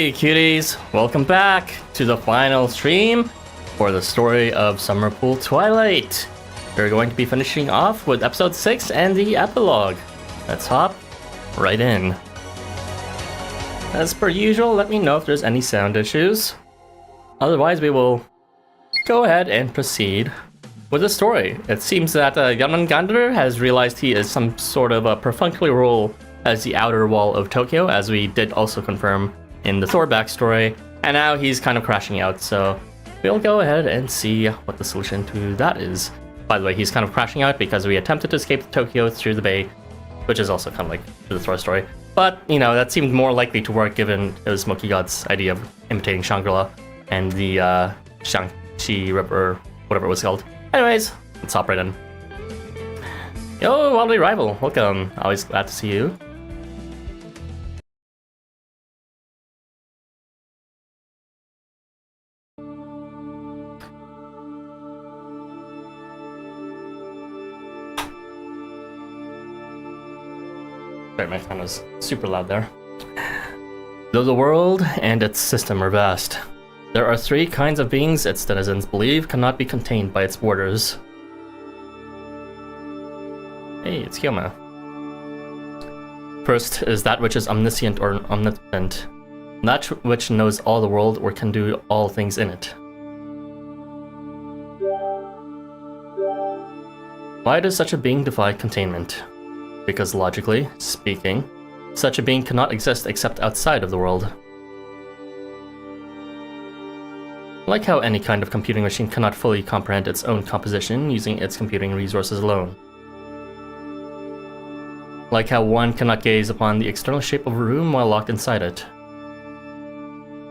Hey cuties, welcome back to the final stream for the story of Summer Pool Twilight. We're going to be finishing off with episode 6 and the epilogue. Let's hop right in. As per usual, let me know if there's any sound issues. Otherwise, we will go ahead and proceed with the story. It seems that Jormungandr has realized he is some sort of a perfunctory role as the outer wall of Tokyo, as we did also confirm in the Thor backstory, and now he's kind of crashing out, so we'll go ahead and see what the solution to that is. By the way, he's kind of crashing out because we attempted to escape Tokyo through the bay, which is also kind of like the Thor story. But, you know, that seemed more likely to work given it was Smoky God's idea of imitating Shangri-La and the Shang-Chi Ripper, whatever it was called. Anyways, let's hop right in. Yo, Wildly Rival, welcome. Always glad to see you. Sorry, my fan was super loud there. Though the world and its system are vast, there are three kinds of beings its denizens believe cannot be contained by its borders. Hey, it's Housamo. First is that which is omniscient or omnipotent, that which knows all the world or can do all things in it. Why does such a being defy containment? Because logically speaking, such a being cannot exist except outside of the world. Like how any kind of computing machine cannot fully comprehend its own composition using its computing resources alone. Like how one cannot gaze upon the external shape of a room while locked inside it.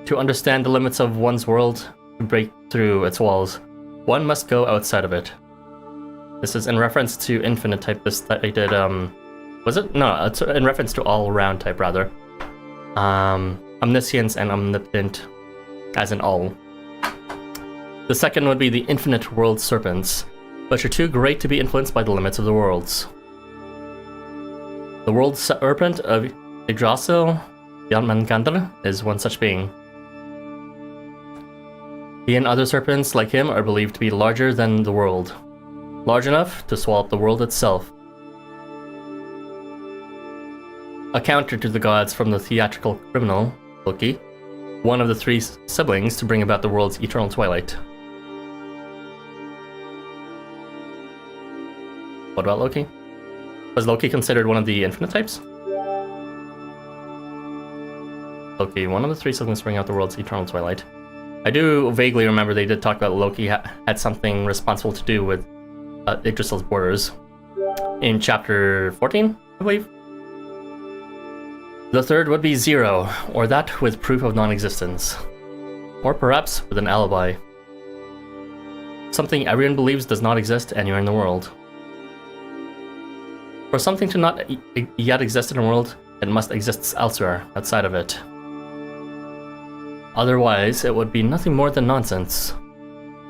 To understand the limits of one's world, to break through its walls, one must go outside of it. This is in reference to infinite type that I did, was it? No, it's in reference to all-around type, rather. Omniscience and omnipotent, as in all. The second would be the infinite world serpents, which are too great to be influenced by the limits of the worlds. The world serpent of Yggdrasil, Jormungandr, is one such being. He and other serpents like him are believed to be larger than the world. Large enough to swallow up the world itself. A counter to the gods from the theatrical criminal, Loki, one of the three siblings to bring about the world's eternal twilight. What about Loki? Was Loki considered one of the infinite types? Loki, one of the three siblings to bring out the world's eternal twilight. I do vaguely remember they did talk about Loki had something responsible to do with Yggdrasil's borders in chapter 14, I believe. The third would be Zero, or that with proof of non-existence. Or perhaps with an alibi. Something everyone believes does not exist anywhere in the world. For something to not yet exist in a world, it must exist elsewhere, outside of it. Otherwise, it would be nothing more than nonsense.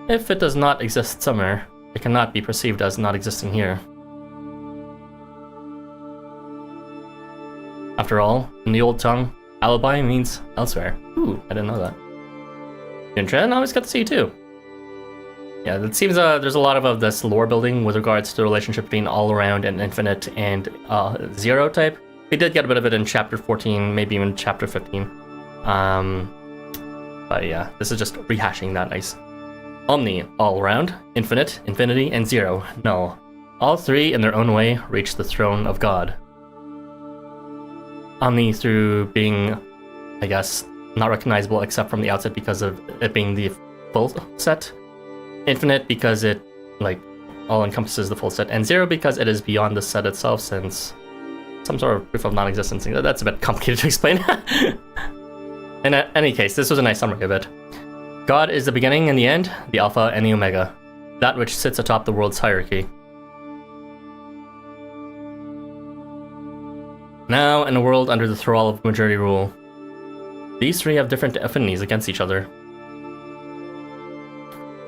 If it does not exist somewhere, it cannot be perceived as not existing here. After all, in the old tongue, alibi means elsewhere. Ooh, I didn't know that. Yunchen, always good to see you too. Yeah, it seems there's a lot of this lore building with regards to the relationship between all-around and infinite and zero type. We did get a bit of it in chapter 14, maybe even chapter 15. But yeah, this is just rehashing that nice. Omni, all around, infinite, infinity, and zero, null. All three, in their own way, reach the throne of God. Omni through being, I guess, not recognizable except from the outset because of it being the full set. Infinite because it, like, all encompasses the full set. And zero because it is beyond the set itself, since some sort of proof of non-existence. That's a bit complicated to explain. In any case, this was a nice summary of it. God is the beginning and the end, the Alpha and the Omega, that which sits atop the world's hierarchy. Now, in a world under the thrall of majority rule, these three have different affinities against each other.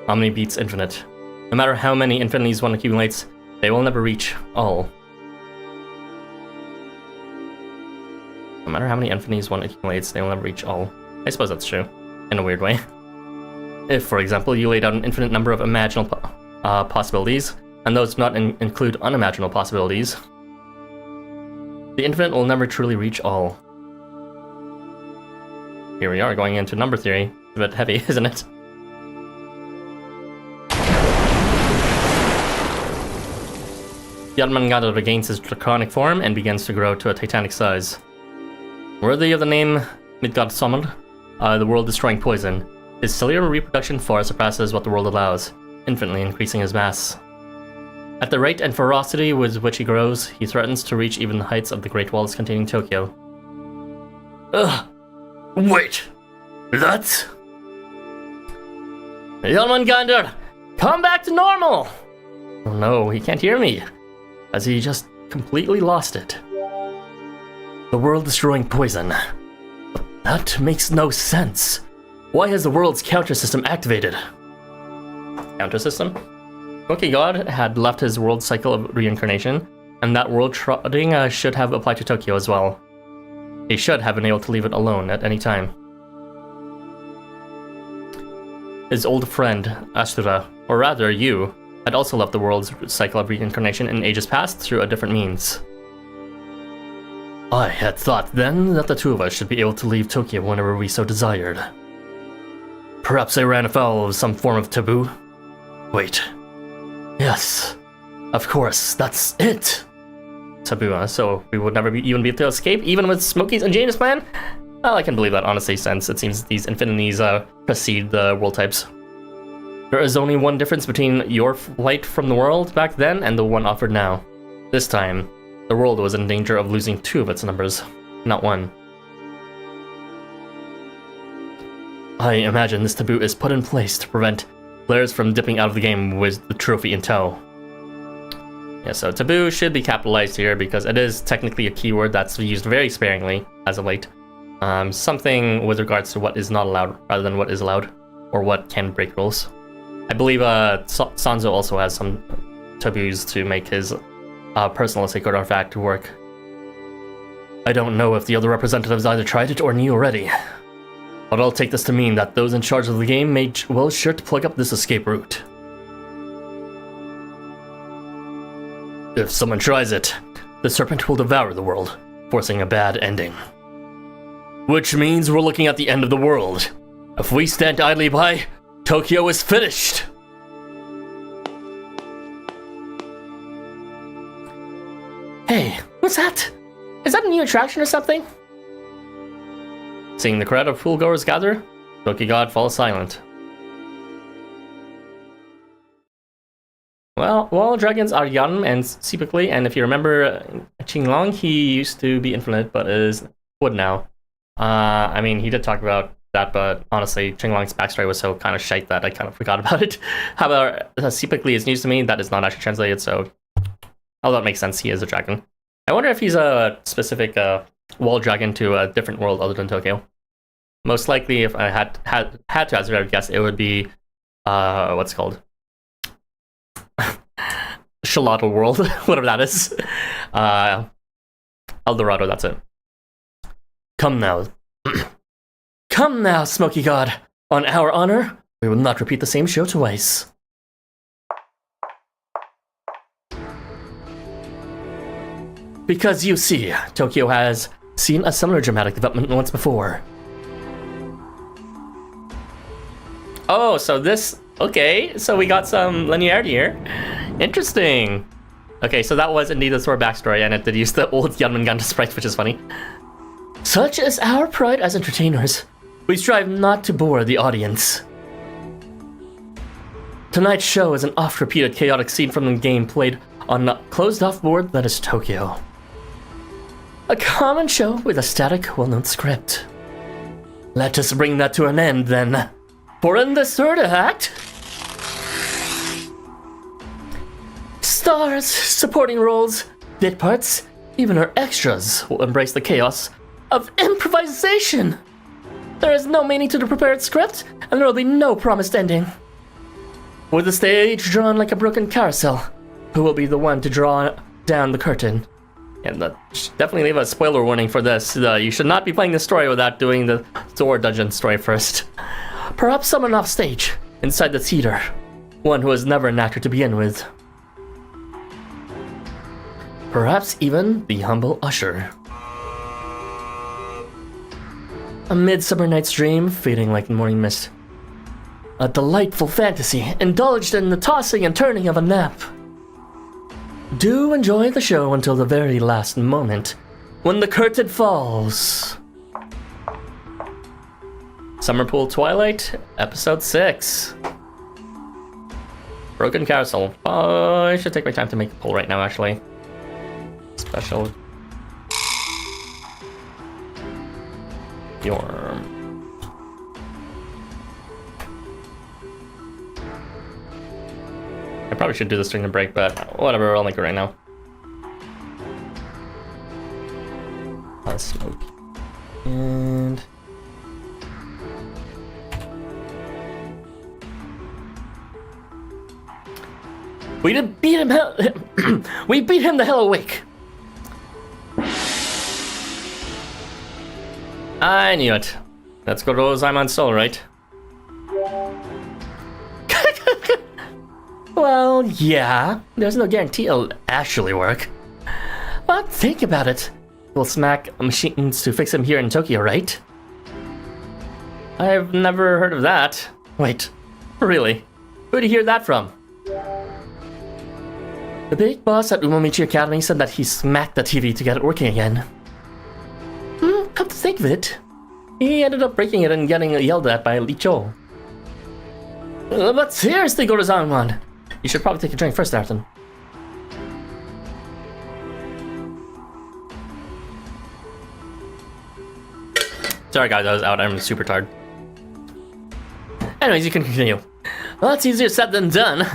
Omni beats infinite. No matter how many infinities one accumulates, they will never reach all. No matter how many infinities one accumulates, they will never reach all. I suppose that's true, in a weird way. If, for example, you laid out an infinite number of imaginable possibilities, and those do not include unimaginable possibilities, the infinite will never truly reach all. Here we are, going into number theory. A bit heavy, isn't it? Jormungandr regains his draconic form and begins to grow to a titanic size. Worthy of the name Midgard Sommer, the world-destroying poison, his cellular reproduction far surpasses what the world allows, infinitely increasing his mass. At the rate and ferocity with which he grows, he threatens to reach even the heights of the Great Walls containing Tokyo. Ugh! Wait! That's... Jormungandr! Come back to normal! Oh no, he can't hear me. Has he just completely lost it? The world-destroying poison. But that makes no sense. Why has the world's counter system activated? Counter system? Smoky God had left his world cycle of reincarnation, and that world trotting should have applied to Tokyo as well. He should have been able to leave it alone at any time. His old friend, Astura, or rather you, had also left the world's cycle of reincarnation in ages past through a different means. I had thought then that the two of us should be able to leave Tokyo whenever we so desired. Perhaps I ran afoul of some form of taboo? Wait. Yes. Of course, that's it! Taboo, so we would never even be able to escape, even with Smokey's ingenious plan? Well, I can believe that, honestly, since it seems these infinities precede the world types. There is only one difference between your flight from the world back then and the one offered now. This time, the world was in danger of losing 2 of its numbers, not 1. I imagine this taboo is put in place to prevent players from dipping out of the game with the trophy in tow. Yeah, so taboo should be capitalized here because it is technically a keyword that's used very sparingly as of late. Something with regards to what is not allowed rather than what is allowed, or what can break rules. I believe Sanzo also has some taboos to make his personal sacred artifact work. I don't know if the other representatives either tried it or knew already, but I'll take this to mean that those in charge of the game may well sure to plug up this escape route. If someone tries it, the serpent will devour the world, forcing a bad ending. Which means we're looking at the end of the world. If we stand idly by, Tokyo is finished! Hey, what's that? Is that a new attraction or something? Seeing the crowd of pool-goers gather, Smoky God falls silent. Well, wall dragons are Yarn and Sipikli, and if you remember Qinglong, he used to be infinite, but is wood now. I mean, he did talk about that, but honestly, Qinglong's backstory was so kind of shite that I kind of forgot about it. However, Sipikli is news to me, that is not actually translated, so although it makes sense, he is a dragon. I wonder if he's a specific wall dragon to a different world other than Tokyo. Most likely, if I had to hazard a guess, it would be, what's it called? Shalotl World, whatever that is. Eldorado, that's it. Come now. Come now, Smoky God. On our honor, we will not repeat the same show twice. Because you see, Tokyo has seen a similar dramatic development once before. Oh, so this... Okay, so we got some linearity here. Interesting. Okay, so that was indeed the story backstory, and it did use the old Jormungandr sprite, which is funny. Such is our pride as entertainers. We strive not to bore the audience. Tonight's show is an oft-repeated chaotic scene from the game played on a closed-off board that is Tokyo. A common show with a static, well-known script. Let us bring that to an end, then. For in this third act... stars, supporting roles, bit parts, even our extras will embrace the chaos of improvisation. There is no meaning to the prepared script, and there will be no promised ending. With the stage drawn like a broken carousel, who will be the one to draw down the curtain? And definitely leave a spoiler warning for this. You should not be playing the story without doing the sword dungeon story first. Perhaps someone off stage, inside the theater. One who was never an actor to begin with. Perhaps even the humble usher. A midsummer night's dream, fading like morning mist. A delightful fantasy, indulged in the tossing and turning of a nap. Do enjoy the show until the very last moment, when the curtain falls. Summer Pool Twilight, Episode 6. Broken Carousel. I should take my time to make the poll right now, actually. Special. Yorm. I probably should do this during the break, but whatever, I'll make it right now. Smoke. And... We did beat him we beat him the hell awake. I knew it. Let's go to Zymon's soul, right? Well, yeah. There's no guarantee it'll actually work. But think about it. We'll smack machines to fix him here in Tokyo, right? I've never heard of that. Wait, really? Who'd you hear that from? The big boss at Umomichi Academy said that he smacked the TV to get it working again. Come to think of it, he ended up breaking it and getting yelled at by Lee Cho. But seriously, Goro-Zanman, you should probably take a drink first, Arton. Sorry guys, I was out, I'm super tired. Anyways, you can continue. Well, that's easier said than done.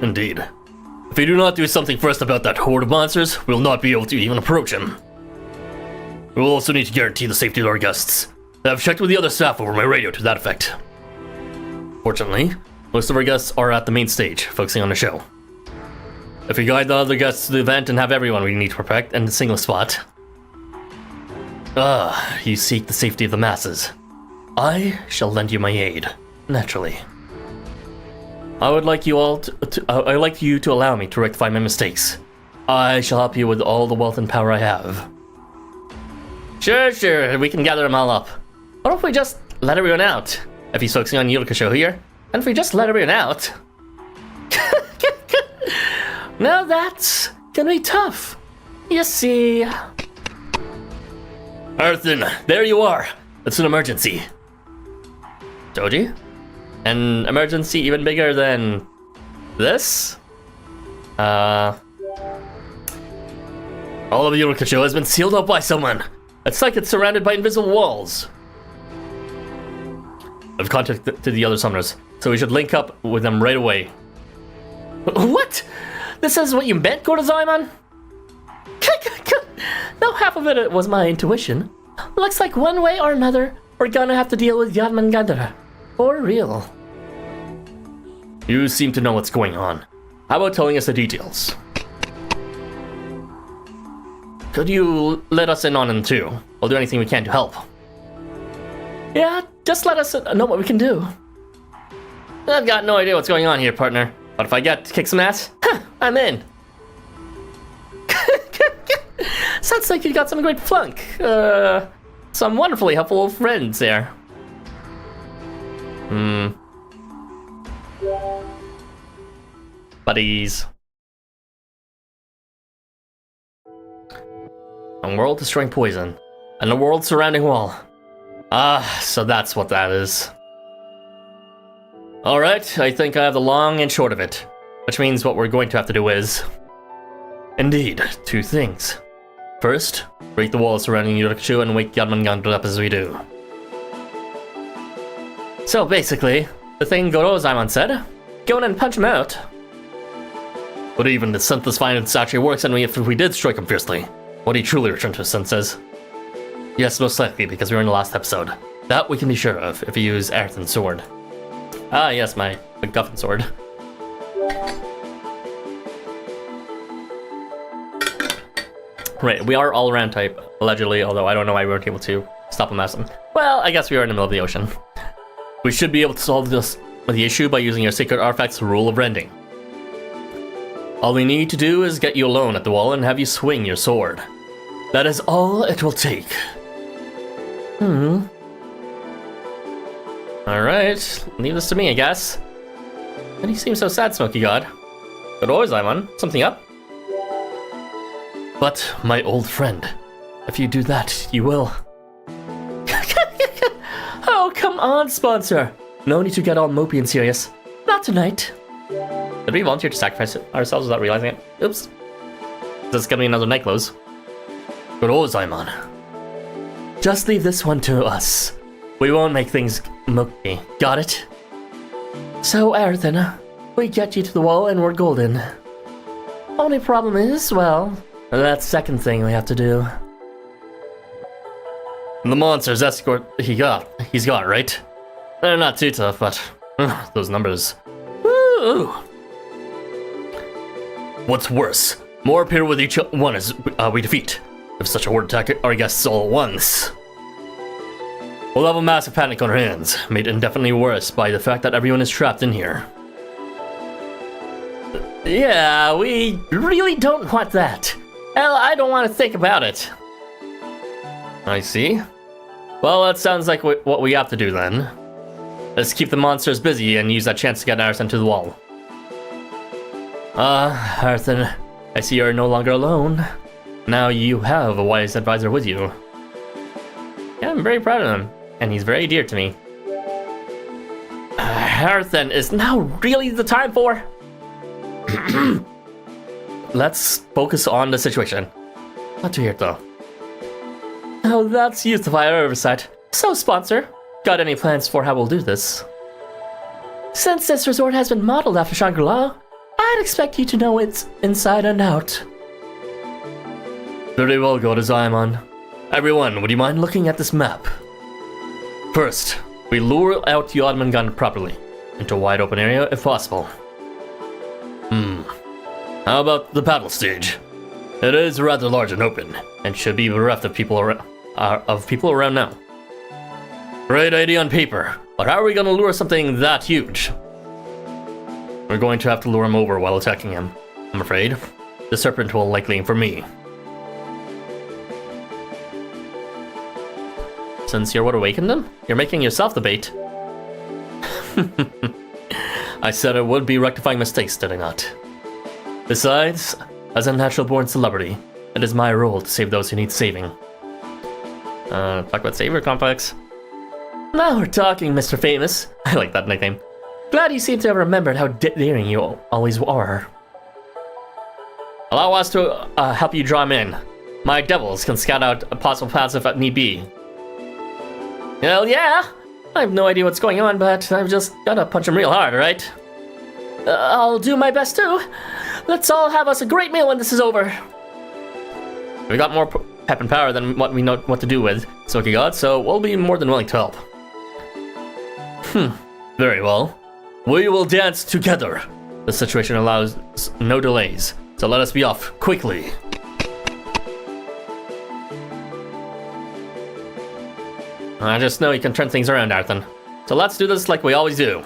Indeed. If we do not do something first about that horde of monsters, we'll not be able to even approach him. We will also need to guarantee the safety of our guests. I've checked with the other staff over my radio to that effect. Fortunately, most of our guests are at the main stage, focusing on the show. If we guide the other guests to the event and have everyone we need to protect in a single spot... you seek the safety of the masses. I shall lend you my aid, naturally. I would like you all I'd like you to allow me to rectify my mistakes. I shall help you with all the wealth and power I have. Sure, we can gather them all up. What if we just let everyone out? If he's focusing on Yurika show here, and if we just let everyone out? Now that's gonna be tough. You see... Arthur, there you are. It's an emergency. Toji? An emergency even bigger than... this? All of Yurika show has been sealed up by someone. It's like it's surrounded by invisible walls. I've contacted the other summoners, so we should link up with them right away. What? This is what you meant, Goro-Zaimon? No, half of it was my intuition. Looks like one way or another, we're gonna have to deal with Jormungandr. For real. You seem to know what's going on. How about telling us the details? Could you let us in on them too? We'll do anything we can to help. Yeah, just let us know what we can do. I've got no idea what's going on here, partner. But if I get to kick some ass, I'm in. Sounds like you got some great flunk. Some wonderfully helpful friends there. Buddies. A world-destroying poison. And a world surrounding wall. So that's what that is. Alright, I think I have the long and short of it. Which means what we're going to have to do is... Indeed, two things. First, break the walls surrounding Yurika and wake Jormungandr up as we do. So basically, the thing Goro-Zaimon said, go in and punch him out. But even the senseless violence actually works on me if we did strike him fiercely. Would he truly return to his senses? Yes, most likely, because we were in the last episode. That we can be sure of if we use Aerthen's sword. Ah, yes, my MacGuffin sword. Right, we are all-around type, allegedly, although I don't know why we weren't able to stop a mess. Well, I guess we are in the middle of the ocean. We should be able to solve the issue by using your Sacred Artifact's rule of rending. All we need to do is get you alone at the wall and have you swing your sword. That is all it will take. Alright, leave this to me, I guess. And he seems so sad, Smoky God. But always, Imon. Something up? But, my old friend, if you do that, you will... Oh, come on, sponsor! No need to get all mopey and serious. Not tonight. Did we volunteer to sacrifice ourselves without realizing it? Oops. This is gonna be another night close. But always, Imon. Just leave this one to us. We won't make things mopey. Got it? So, Aerthin, we get you to the wall and we're golden. Only problem is, well, that second thing we have to do. The monsters escort he's got, right? They're not too tough, but those numbers. Woo! What's worse, more appear with each one as we defeat. If such a word attack our guests all at once. We'll have a massive panic on our hands, made indefinitely worse by the fact that everyone is trapped in here. Yeah, we really don't want that. Hell, I don't want to think about it. I see. Well, that sounds like what we have to do then. Let's keep the monsters busy and use that chance to get Aerthin to the wall. Aerthin, I see you're no longer alone. Now you have a wise advisor with you. Yeah, I'm very proud of him, and he's very dear to me. Aerthin, is now really the time for... Let's focus on the situation. Not to hear it though. Oh, that's used by our oversight. So, sponsor, got any plans for how we'll do this? Since this resort has been modeled after Shangri-La, I'd expect you to know its inside and out. Very well, God Imon. Everyone, would you mind looking at this map? First, we lure out Jormungandr properly, into a wide open area if possible. How about the battle stage? It is rather large and open, and should be bereft of people around now. Great idea on paper, but how are we gonna lure something that huge? We're going to have to lure him over while attacking him, I'm afraid. The serpent will likely aim for me. Since you're what awakened him, you're making yourself the bait. I said I would be rectifying mistakes, did I not? Besides, as a natural-born celebrity, it is my role to save those who need saving. Talk about Savior Complex. Now we're talking, Mr. Famous. I like that nickname. Glad you seem to have remembered how daring you always are. Allow us to help you draw him in. My devils can scout out possible paths if need be. Hell yeah! I have no idea what's going on, but I've just gotta punch him real hard, right? I'll do my best too. Let's all have us a great meal when this is over. We got more pep and power than what we know what to do with, Smoky God, so we'll be more than willing to help. Very well. We will dance together. The situation allows no delays, so let us be off quickly. I just know you can turn things around, Aerthin. So let's do this like we always do.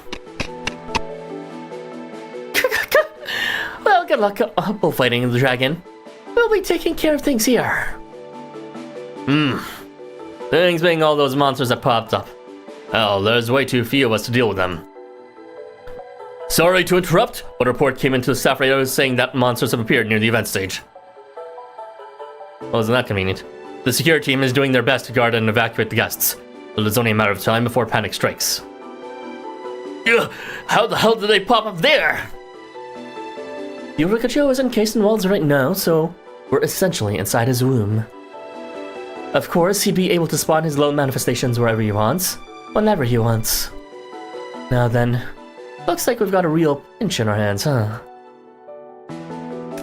Well, good luck bullfighting the dragon. We'll be taking care of things here. Things being all those monsters that popped up. Hell, there's way too few of us to deal with them. Sorry to interrupt, but a report came into the staff radio saying that monsters have appeared near the event stage. Well, isn't that convenient? The security team is doing their best to guard and evacuate the guests, but it's only a matter of time before panic strikes. Ugh, how the hell did they pop up there? Yorikacho is encased in walls right now, so we're essentially inside his womb. Of course, he'd be able to spawn his lone manifestations wherever he wants, whenever he wants. Now then, looks like we've got a real pinch in our hands, huh?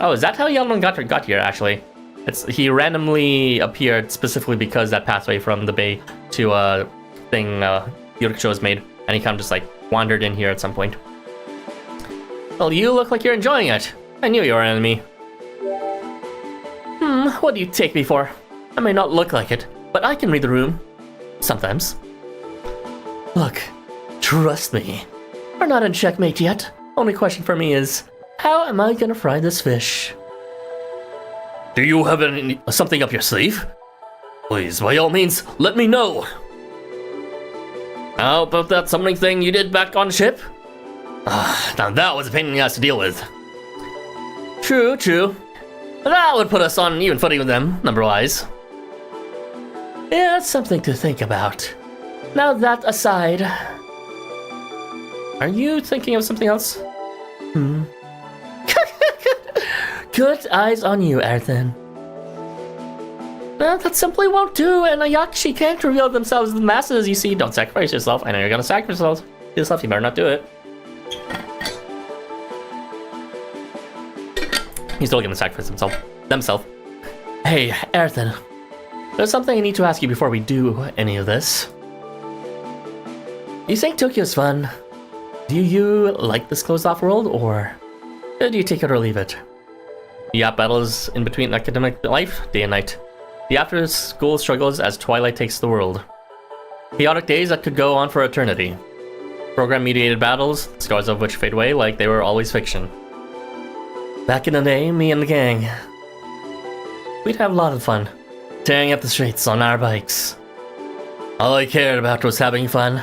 Oh, is that how Jormungandr got here, actually? He randomly appeared specifically because that pathway from the bay to a thing Yorikacho has made, and he kind of just like wandered in here at some point. Well, you look like you're enjoying it. I knew you were an enemy. What do you take me for? I may not look like it, but I can read the room. Sometimes. Look, trust me. We're not in checkmate yet. Only question for me is, how am I gonna fry this fish? Do you have something up your sleeve? Please, by all means, let me know. How about that summoning thing you did back on ship? Now that was a pain in the ass to deal with. True. That would put us on even footing with them, number-wise. Yeah, it's something to think about. Now that aside... Are you thinking of something else? Good eyes on you, Erthen. That simply won't do, and Ayakashi can't reveal themselves to the masses, you see. Don't sacrifice yourself. I know you're gonna sacrifice yourself, you better not do it. He's still gonna sacrifice themselves. Hey, Erthen. There's something I need to ask you before we do any of this. You think Tokyo's fun? Do you like this closed-off world, or do you take it or leave it? The Yap battles in between academic life, day and night. The after-school struggles as Twilight takes the world. Chaotic days that could go on for eternity. Program-mediated battles, scars of which fade away like they were always fiction. Back in the day, me and the gang, we'd have a lot of fun, tearing up the streets on our bikes. All I cared about was having fun.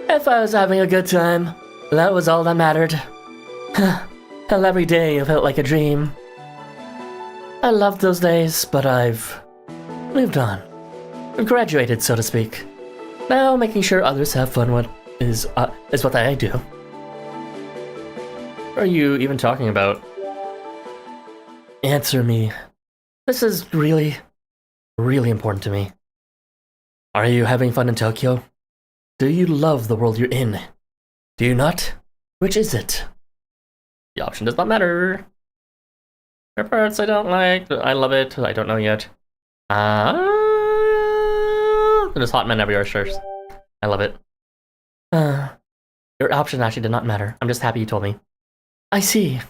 If I was having a good time, that was all that mattered. And every day felt like a dream. I loved those days, but I've moved on. I've graduated, so to speak. Now making sure others have fun is what I do. What are you even talking about? Answer me. This is really, really important to me. Are you having fun in Tokyo? Do you love the world you're in? Do you not? Which is it? The option does not matter. There are parts I don't like, I love it, I don't know yet. There's hot men everywhere, sure. I love it. Your option actually did not matter. I'm just happy you told me. I see.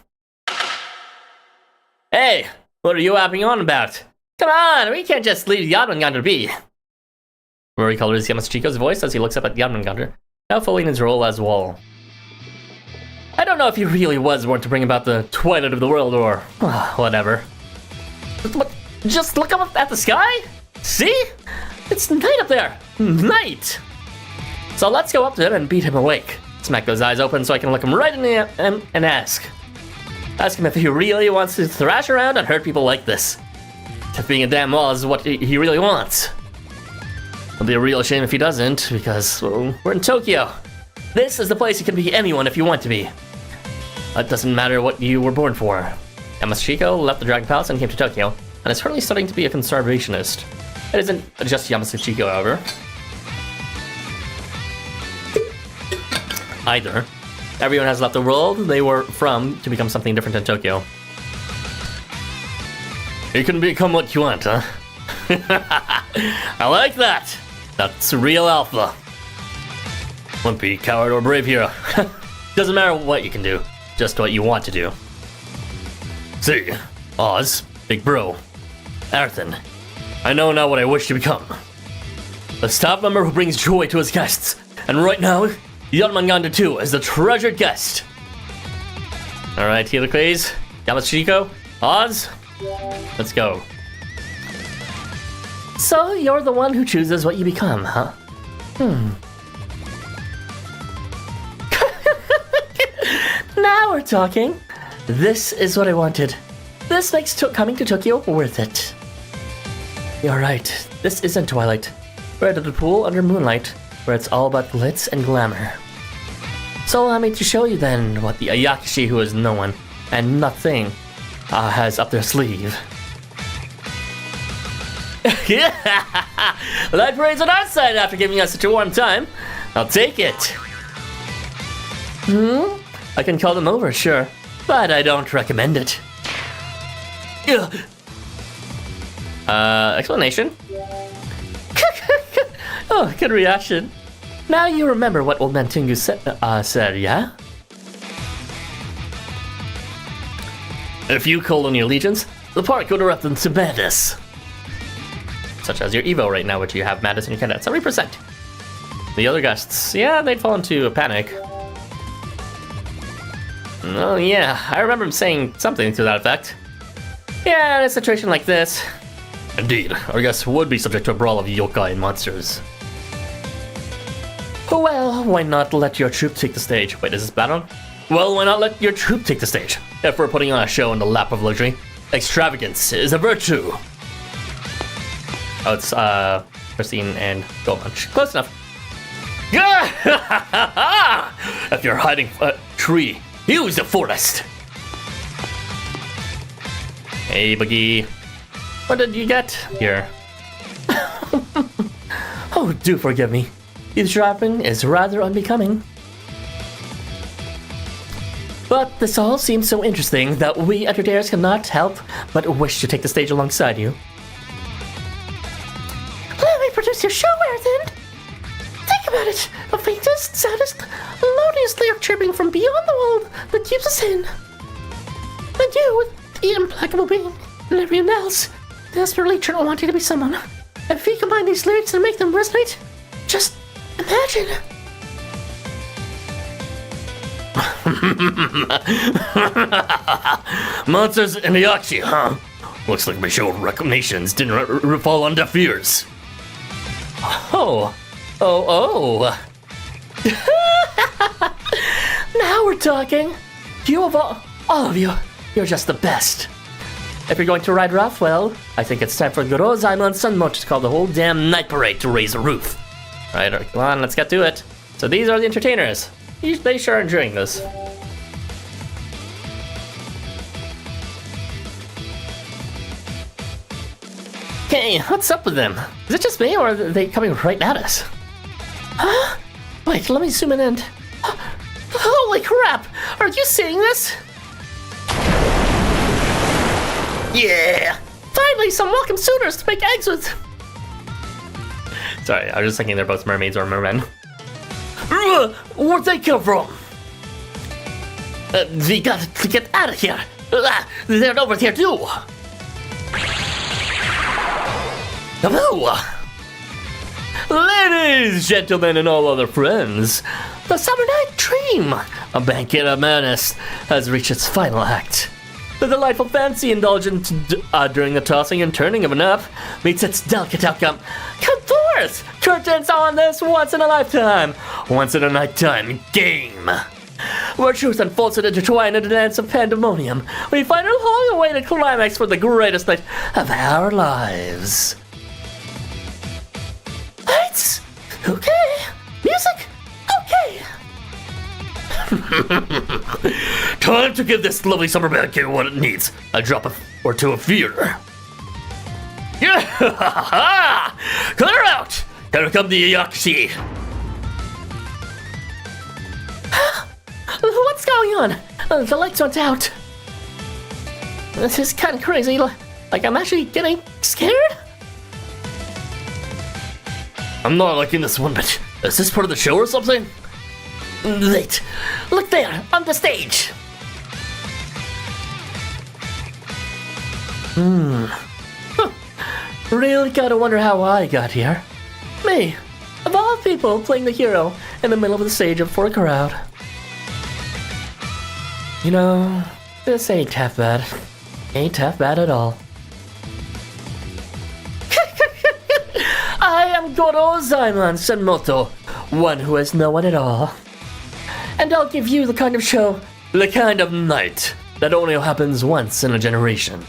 Hey! What are you yapping on about? Come on, we can't just leave Jormungandr be. Rory colors Yamashiko's voice as he looks up at Jormungandr, now fully in his role as Wall. I don't know if he really was born to bring about the twilight of the world or whatever. Just look up at the sky? See? It's night up there! Night! So let's go up to him and beat him awake. Smack those eyes open so I can look him right in the and ask. Ask him if he really wants to thrash around and hurt people like this. If being a damn wall is what he really wants. It'll be a real shame if he doesn't, because well, we're in Tokyo. This is the place you can be anyone if you want to be. It doesn't matter what you were born for. Yamashiko left the Dragon Palace and came to Tokyo, and is currently studying to be a conservationist. It isn't just Yamashiko, however. Either. Everyone has left the world they were from to become something different in Tokyo. You can become what you want, huh? I like that! That's real alpha. Won't be coward or brave hero. Doesn't matter what you can do, just what you want to do. See, Oz, Big Bro, Arthen, I know now what I wish to become. A staff member who brings joy to his guests, and right now, Jormungandr too is the treasured guest. Alright, Heracles, Yamashiko, Oz, let's go. So, you're the one who chooses what you become, huh? Now we're talking. This is what I wanted. This makes coming to Tokyo worth it. You're right, this isn't Twilight. We're at the pool under moonlight, where it's all about glitz and glamour. So allow me to show you then what the Ayakashi who is no one and nothing has up their sleeve. Light parade's on our side after giving us such a warm time. I'll take it. I can call them over, sure, but I don't recommend it. Explanation? Oh, good reaction. Now you remember what old man Tengu said, yeah? If you call on your allegiance, the park would erupt into madness. Such as your Evo right now, which you have madness and you can at 70%. The other guests, yeah, they'd fall into a panic. Oh yeah, I remember him saying something to that effect. Yeah, in a situation like this. Indeed, our guests would be subject to a brawl of yokai and monsters. Well, why not let your troop take the stage? Wait, is this battle? Well, why not let your troop take the stage? If we're putting on a show in the lap of luxury, extravagance is a virtue. Oh, it's Christine and Goldmunch. Close enough. If you're hiding a tree, use the forest. Hey, Boogie. What did you get here? Oh, do forgive me. Eavesdropping is rather unbecoming. But this all seems so interesting that we entertainers cannot help but wish to take the stage alongside you. Let me produce your showware then. Think about it. The faintest, saddest, loneliest layer of chirping from beyond the world that keeps us in. And you, the implacable being, and everyone else, desperately trying to want you to be someone. If we combine these lyrics and make them resonate, just imagine. Monsters in the Yachi, huh? Looks like my show recommendations didn't fall on deaf ears. Oh. Now we're talking. You of all of you, you're just the best. If you're going to ride rough, well, I think it's time for Gorozaima and Sunmo to call the whole damn night parade to raise the roof. Right, come on, let's get to it. So these are the entertainers. They sure are enjoying this. Hey, what's up with them? Is it just me, or are they coming right at us? Huh? Wait, let me zoom in and... Holy crap! Are you seeing this? Yeah! Finally, some welcome suitors to make eggs with! Sorry, I was just thinking they're both mermaids or mermen. Where'd they come from? We got to get out of here! They're over here too! Hello! Ladies, gentlemen, and all other friends, the Summer Night Dream, a banquet of madness, has reached its final act. The delightful fancy indulgent during the tossing and turning of an up meets its delicate outcome. Come forth! Curtains on this once-in-a-lifetime, once-in-a-nighttime game. Where truth unfolds it intertwined in a dance of pandemonium, we find our long-awaited climax for the greatest night of our lives. Lights! Okay. Music? Okay. Time to give this lovely summer banquet what it needs. A drop or two of fear. Yeah! Clear out! Here come the Yakushi. What's going on? The lights went out. This is kind of crazy. Like, I'm actually getting scared? I'm not liking this one bit. Is this part of the show or something? Wait, look there, on the stage. Really gotta wonder how I got here. Me, of all people, playing the hero in the middle of the stage for a crowd. You know, this ain't half bad. Ain't half bad at all. I am Gorozaima Senmoto, one who has no one at all. And I'll give you the kind of show, the kind of night, that only happens once in a generation.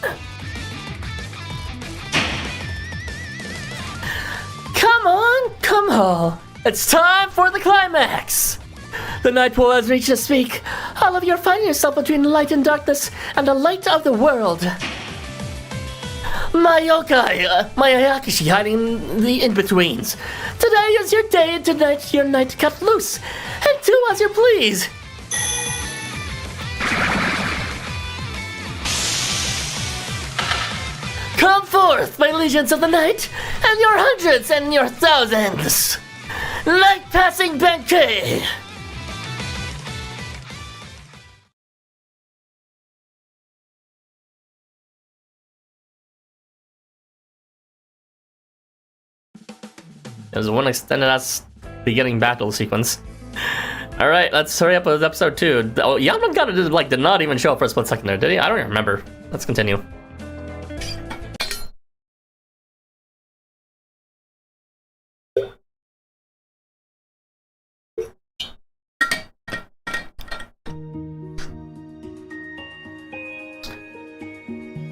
Come on, it's time for the climax! The night pool has reached its peak. All of you are finding yourself between light and darkness, and the light of the world. My yokai, my Ayakishi hiding in the in-betweens. Today is your day, and tonight your night cut loose. And do as you please. Come forth, my legions of the night, and your hundreds and your thousands. Light passing banquet. There's one extended ass beginning battle sequence. Alright, let's hurry up with episode 2. Oh, Jormungandr did not even show up for a split second there, did he? I don't even remember. Let's continue.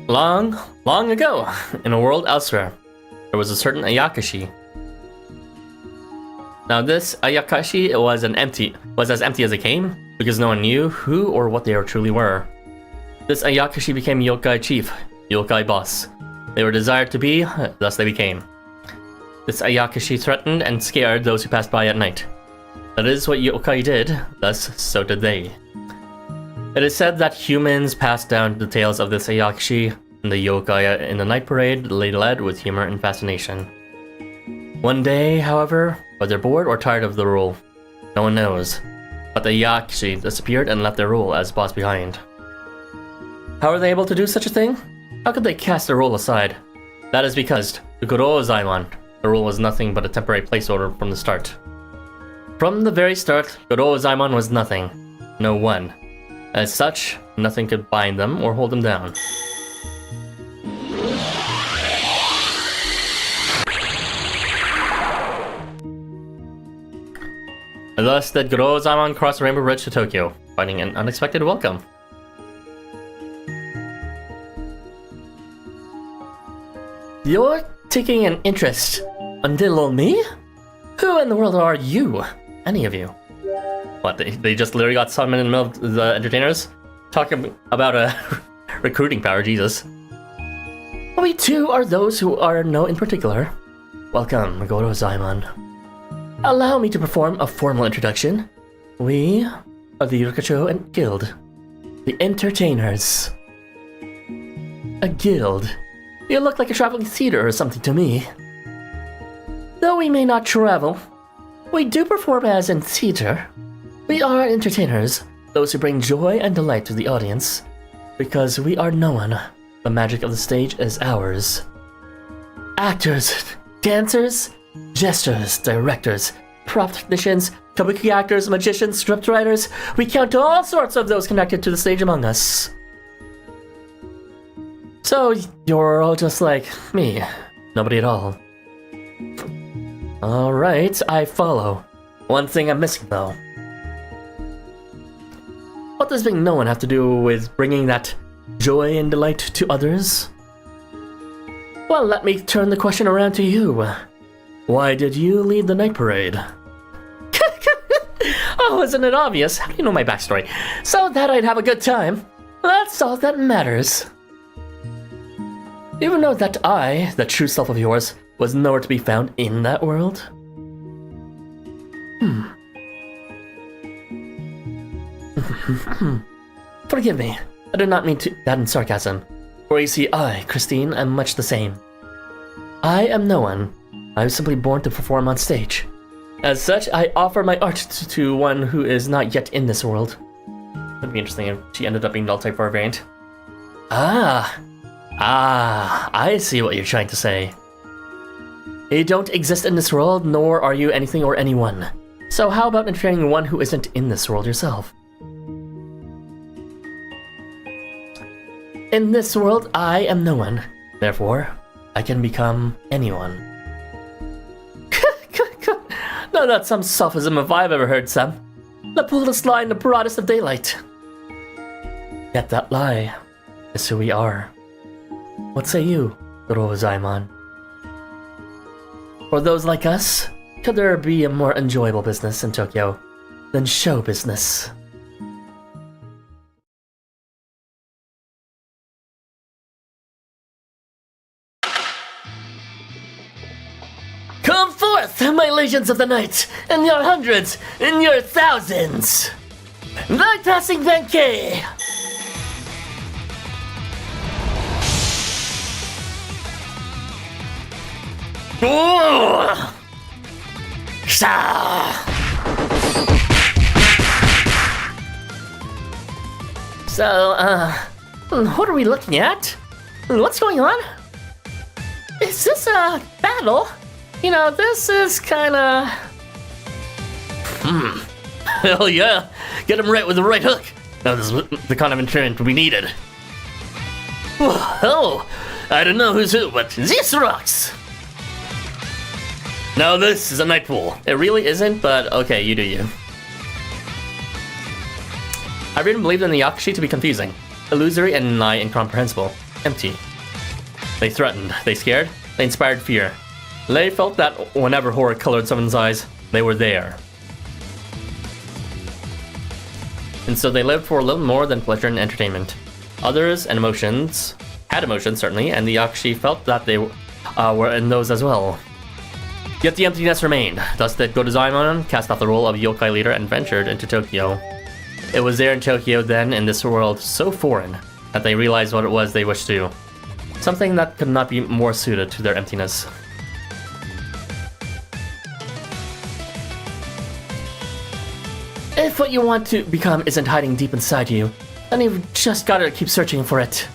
Long, long ago, in a world elsewhere, there was a certain Ayakashi. Now this Ayakashi was as empty as it came, because no one knew who or what they truly were. This Ayakashi became yokai chief, yokai boss. They were desired to be, thus they became. This Ayakashi threatened and scared those who passed by at night. That is what yokai did, thus so did they. It is said that humans passed down the tales of this Ayakashi, and the yokai in the night parade led with humor and fascination. One day, however, whether bored or tired of the rule, no one knows, but the Ayakashi disappeared and left their rule as boss behind. How are they able to do such a thing? How could they cast their rule aside? That is because the Gorozaimon, the rule was nothing but a temporary placeholder from the start. From the very start, Gorozaimon was nothing, no one. As such, nothing could bind them or hold them down. Thus did Gorozaimon cross the Rainbow Bridge to Tokyo, finding an unexpected welcome. You're taking an interest in little me? Who in the world are you? Any of you? What, they just literally got summoned in the middle of the entertainers? Talking about a recruiting power, Jesus. We too are those who are known in particular. Welcome, Gorozaimon. Allow me to perform a formal introduction. We are the Yurikacho and Guild. The Entertainers. A guild. You look like a traveling theater or something to me. Though we may not travel, we do perform as in theater. We are entertainers, those who bring joy and delight to the audience. Because we are known, the magic of the stage is ours. Actors, dancers, gestures, directors, prop technicians, kabuki actors, magicians, scriptwriters, we count all sorts of those connected to the stage among us. So, you're all just like me, nobody at all. Alright, I follow. One thing I'm missing though. What does being known have to do with bringing that joy and delight to others? Well, let me turn the question around to you. Why did you lead the night parade? Oh, isn't it obvious? How do you know my backstory? So that I'd have a good time. That's all that matters. Even though that I, the true self of yours, was nowhere to be found in that world? Forgive me, I did not mean that in sarcasm. For you see, I, Christine, am much the same. I am no one. I was simply born to perform on stage. As such, I offer my art to one who is not yet in this world. That'd be interesting if she ended up being null type for a variant. I see what you're trying to say. You don't exist in this world, nor are you anything or anyone. So how about entertaining one who isn't in this world yourself? In this world, I am no one. Therefore, I can become anyone. Now that's some sophism if I've ever heard some. The boldest lie in the broadest of daylight. Yet that lie is who we are. What say you, Gorozaimon? For those like us, could there be a more enjoyable business in Tokyo than show business? Come forth, my legions of the night, in your hundreds, in your thousands! Night passing Benkei! So, what are we looking at? What's going on? Is this a battle? You know, this is kinda... Hell yeah! Get him right with the right hook! Now this is the kind of entertainment we needed. Oh, I don't know who's who, but this rocks! Now this is a night pool. It really isn't, but okay, you do you. I really believed in the Yakushi to be confusing, illusory and nigh incomprehensible, empty. They threatened, they scared, they inspired fear. They felt that whenever horror colored someone's eyes, they were there. And so they lived for a little more than pleasure and entertainment. Others and emotions, had emotions certainly, and the Yakushi felt that they were in those as well. Yet the emptiness remained, thus did Gotozaemon cast off the role of yokai leader and ventured into Tokyo. It was there in Tokyo then, in this world so foreign, that they realized what it was they wished to do. Something that could not be more suited to their emptiness. If what you want to become isn't hiding deep inside you, then you've just gotta keep searching for it.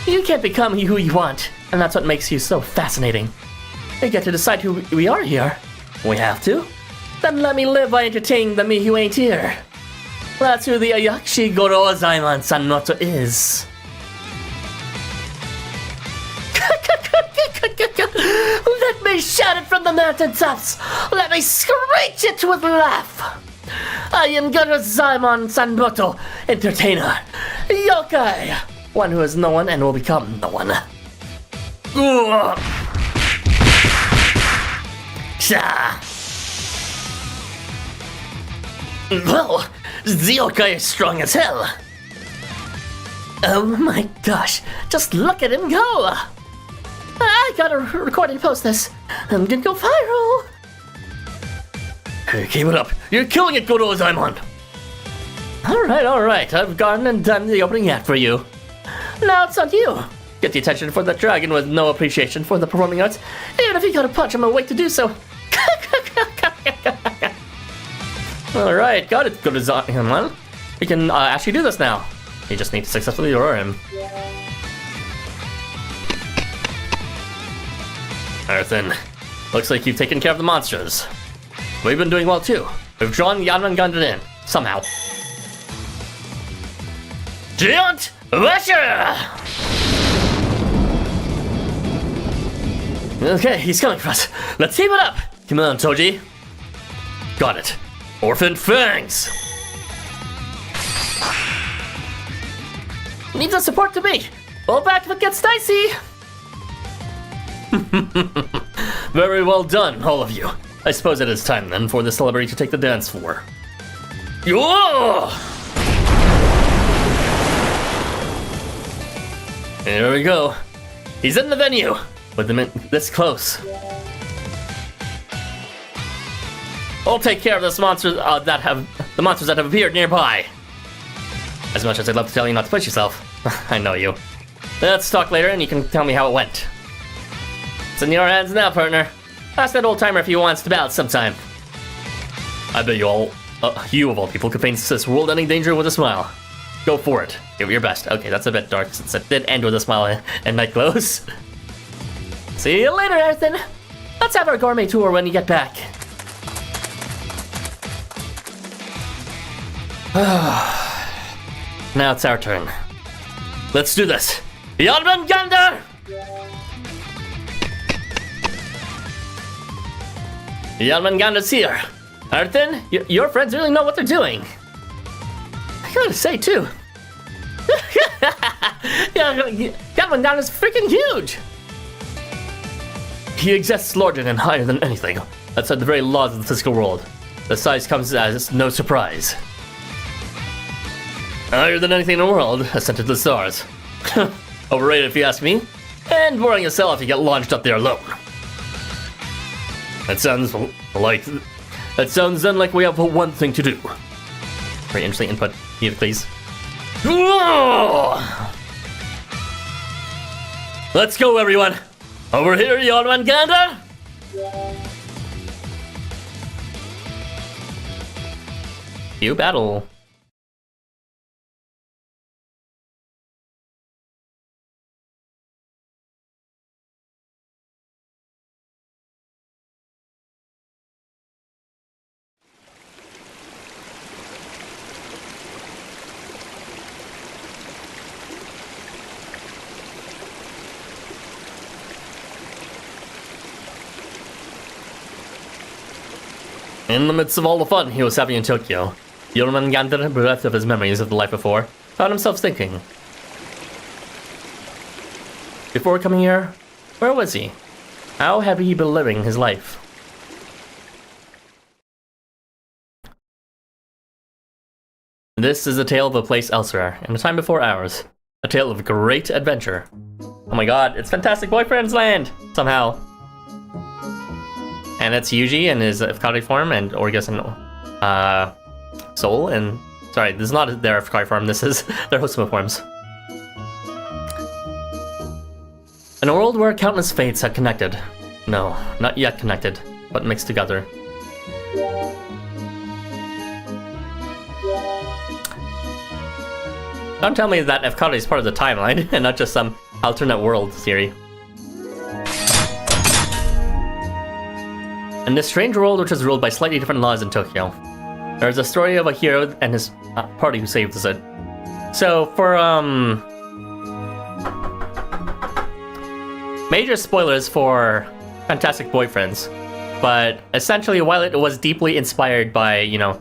You can't become who you want, and that's what makes you so fascinating. You get to decide who we are here. We have to? Then let me live by entertaining the me who ain't here. That's who the Ayakushi Gotozaemon Sanoto is. Let me shout it from the mountaintops! Let me screech it with laugh! I am Gotozaemon Sanoto, entertainer, yokai, one who is no one and will become no one. Well, the yokai is strong as hell. Oh my gosh, just look at him go! I gotta record and post this. I'm gonna go viral. Hey, keep it up. You're killing it, Gotozaemon. Alright. I've gone and done the opening act for you. Now it's on you. Get the attention for the dragon with no appreciation for the performing arts. Even if you gotta punch him away to do so. Alright, got it, Gotozaemon. We can actually do this now. You just need to successfully lure him. Earthen, looks like you've taken care of the monsters. We've been doing well too. We've drawn Jormungandr in, somehow. Giant Lasher! Okay, he's coming for us. Let's keep it up! Come on, Toji. Got it. Orphan Fangs! Needs a support to me. Pull back if it gets dicey! Very well done, all of you. I suppose it is time then for the celebrity to take the dance floor. Whoa! Here we go. He's in the venue, with them this close. I'll take care of this monsters that have appeared nearby. As much as I'd love to tell you not to push yourself, I know you. Let's talk later, and you can tell me how it went. It's in your hands now, partner. Ask that old timer if he wants to battle sometime. I bet you of all people could face this world-ending danger with a smile. Go for it. Give it your best. Okay, that's a bit dark since it did end with a smile and night clothes. See you later, Earthen. Let's have our gourmet tour when you get back. Now it's our turn. Let's do this. Jormungandr! Jormungandr's here. Earthen, your friends really know what they're doing. I gotta say, too. Jormungandr is freaking huge. He exists larger and higher than anything. Outside the very laws of the physical world. The size comes as no surprise. Higher than anything in the world, ascended to the stars. Overrated if you ask me, and boring as hell if you get launched up there alone. That sounds then like we have one thing to do. Very interesting input here, please. Let's go, everyone. Over here, Jormungandr. You battle. In the midst of all the fun he was having in Tokyo, Jormungandr, bereft of his memories of the life before, found himself thinking. Before coming here, where was he? How had he been living his life? This is a tale of a place elsewhere, in a time before ours. A tale of great adventure. Oh my god, it's Fantastic Boyfriend's Land! Somehow. And it's Yuji in his Ifukari form, and Orgus and Soul, and... Sorry, this is not their Ifukari form, this is their Housamo forms. In a world where countless fates had connected. No, not yet connected, but mixed together. Don't tell me that Ifukari is part of the timeline, and not just some alternate world theory. In this strange world which is ruled by slightly different laws in Tokyo, there is a story of a hero and his party who saved it. So, for, major spoilers for Fantastic Boyfriends, but essentially while it was deeply inspired by, you know,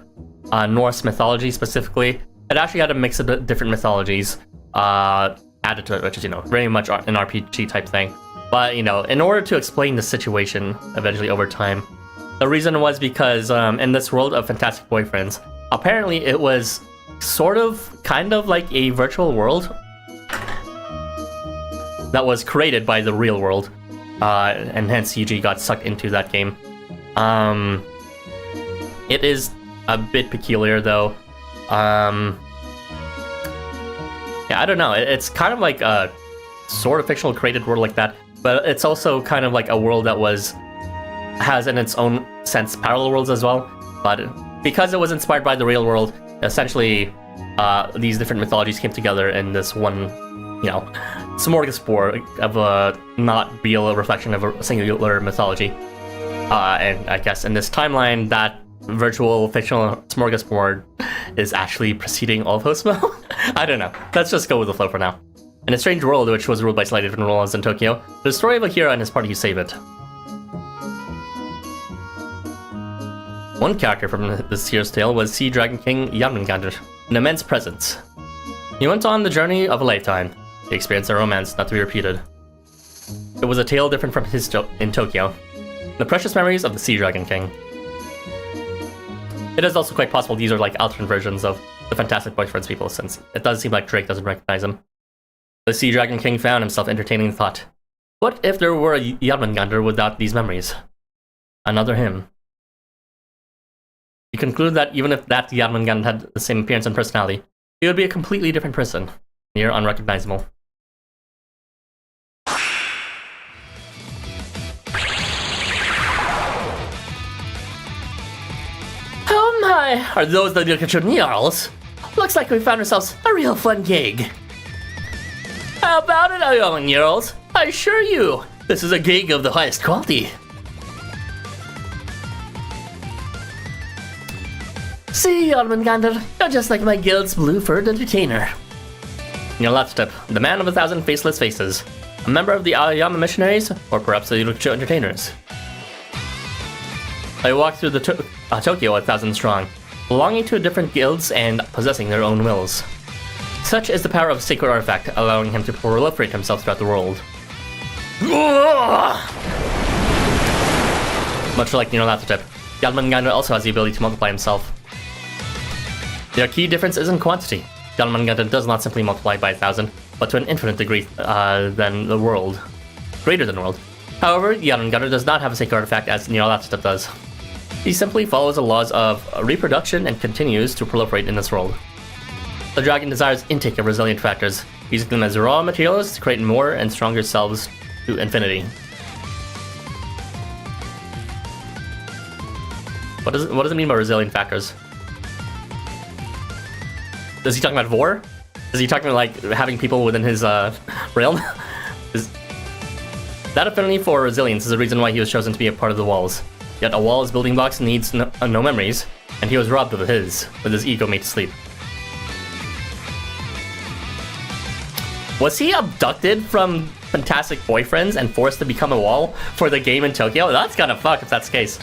Norse mythology specifically, it actually had a mix of different mythologies added to it, which is, you know, very much an RPG type thing. But, you know, in order to explain the situation eventually over time, the reason was because in this world of Fantastic Boyfriends, apparently it was sort of, kind of like a virtual world that was created by the real world, and hence Yuji got sucked into that game. It is a bit peculiar though. Yeah, I don't know. It's kind of like a sort of fictional created world like that, but it's also kind of like a world that has in its own sense parallel worlds as well. But because it was inspired by the real world, essentially these different mythologies came together in this one, you know, smorgasbord of a not real reflection of a singular mythology. And I guess in this timeline, that virtual fictional smorgasbord is actually preceding all of Housamo. I don't know. Let's just go with the flow for now. In a strange world which was ruled by slightly different laws in Tokyo, the story of a hero and his party who save it. One character from this hero's tale was Sea Dragon King Jormungandr, an immense presence. He went on the journey of a lifetime. He experienced a romance not to be repeated. It was a tale different from his in Tokyo. The precious memories of the Sea Dragon King. It is also quite possible these are like alternate versions of the Fantastic Boyfriends people, since it does seem like Drake doesn't recognize him. The Sea Dragon King found himself entertaining the thought, what if there were a Jormungandr without these memories? Another him. He concluded that even if that Jormungandr had the same appearance and personality, he would be a completely different person, near unrecognizable. Oh my, are those the Jarls? Looks like we found ourselves a real fun gig. How about it, young Jarls? I assure you, this is a gig of the highest quality. See, Jormungandr, you're just like my guild's blue-furred entertainer. Nyarlathotep, the man of 1,000 faceless faces. A member of the Aoyama missionaries, or perhaps the Urucho entertainers. They walk through the Tokyo 1,000 strong, belonging to different guilds and possessing their own wills. Such is the power of a sacred artifact, allowing him to proliferate himself throughout the world. Much like Nyarlathotep, Jormungandr also has the ability to multiply himself. Their key difference is in quantity. Jormungandr does not simply multiply by 1,000, but to an infinite degree than the world. Greater than the world. However, Jormungandr does not have a sacred artifact as Nyarlathotep does. He simply follows the laws of reproduction and continues to proliferate in this world. The dragon desires intake of resilient factors, using them as raw materials to create more and stronger selves to infinity. What does it mean by resilient factors? Is he talking about Vor? Is he talking about like having people within his realm? That affinity for resilience is the reason why he was chosen to be a part of the walls. Yet a wall's building blocks needs no memories, and he was robbed of his, with his ego made to sleep. Was he abducted from Fantastic Boyfriends and forced to become a wall for the game in Tokyo? That's kinda fucked if that's the case.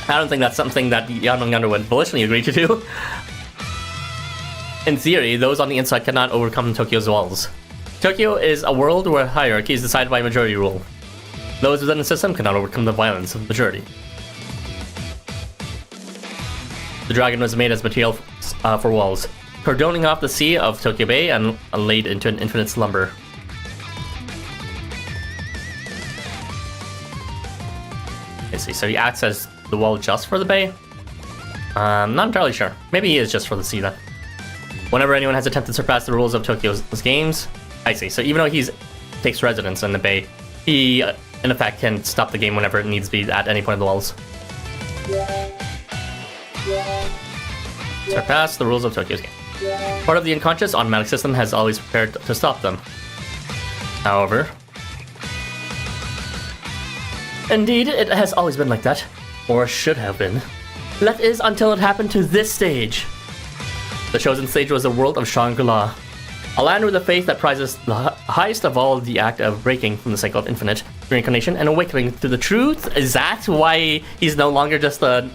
I don't think that's something that Jormungandr would volitionally agree to do. In theory, those on the inside cannot overcome Tokyo's walls. Tokyo is a world where hierarchy is decided by majority rule. Those within the system cannot overcome the violence of the majority. The dragon was made as material for walls, cordoning off the sea of Tokyo Bay and laid into an infinite slumber. I see, so he acts as the wall just for the bay? Not entirely sure. Maybe he is just for the sea then. Whenever anyone has attempted to surpass the rules of Tokyo's games, I see, so even though he takes residence in the bay, he in effect can stop the game whenever it needs to be at any point of the walls. Surpass the rules of Tokyo's game. Part of the unconscious automatic system has always prepared to stop them. However, indeed, it has always been like that, or should have been. That is until it happened to this stage. The chosen stage was the world of Shangri-La, a land with a faith that prizes the highest of all the act of breaking from the cycle of infinite reincarnation and awakening to the truth. Is that why he's no longer just a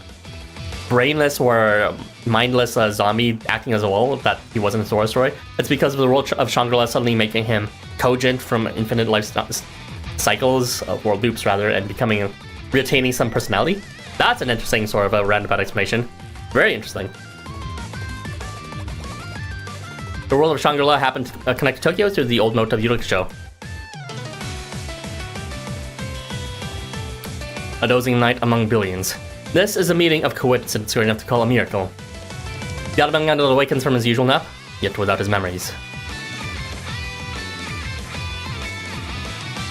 brainless or mindless zombie acting as a wall that he was in the Sora story? It's because of the world of Shangri-La suddenly making him cogent from infinite life cycles, or loops rather, and retaining some personality. That's an interesting sort of a roundabout explanation. Very interesting. The world of Shangri-La happened to connect Tokyo to the old note of Yurikisho. A dozing night among billions. This is a meeting of coincidence we're enough to call a miracle. Jormungandr awakens from his usual nap, yet without his memories.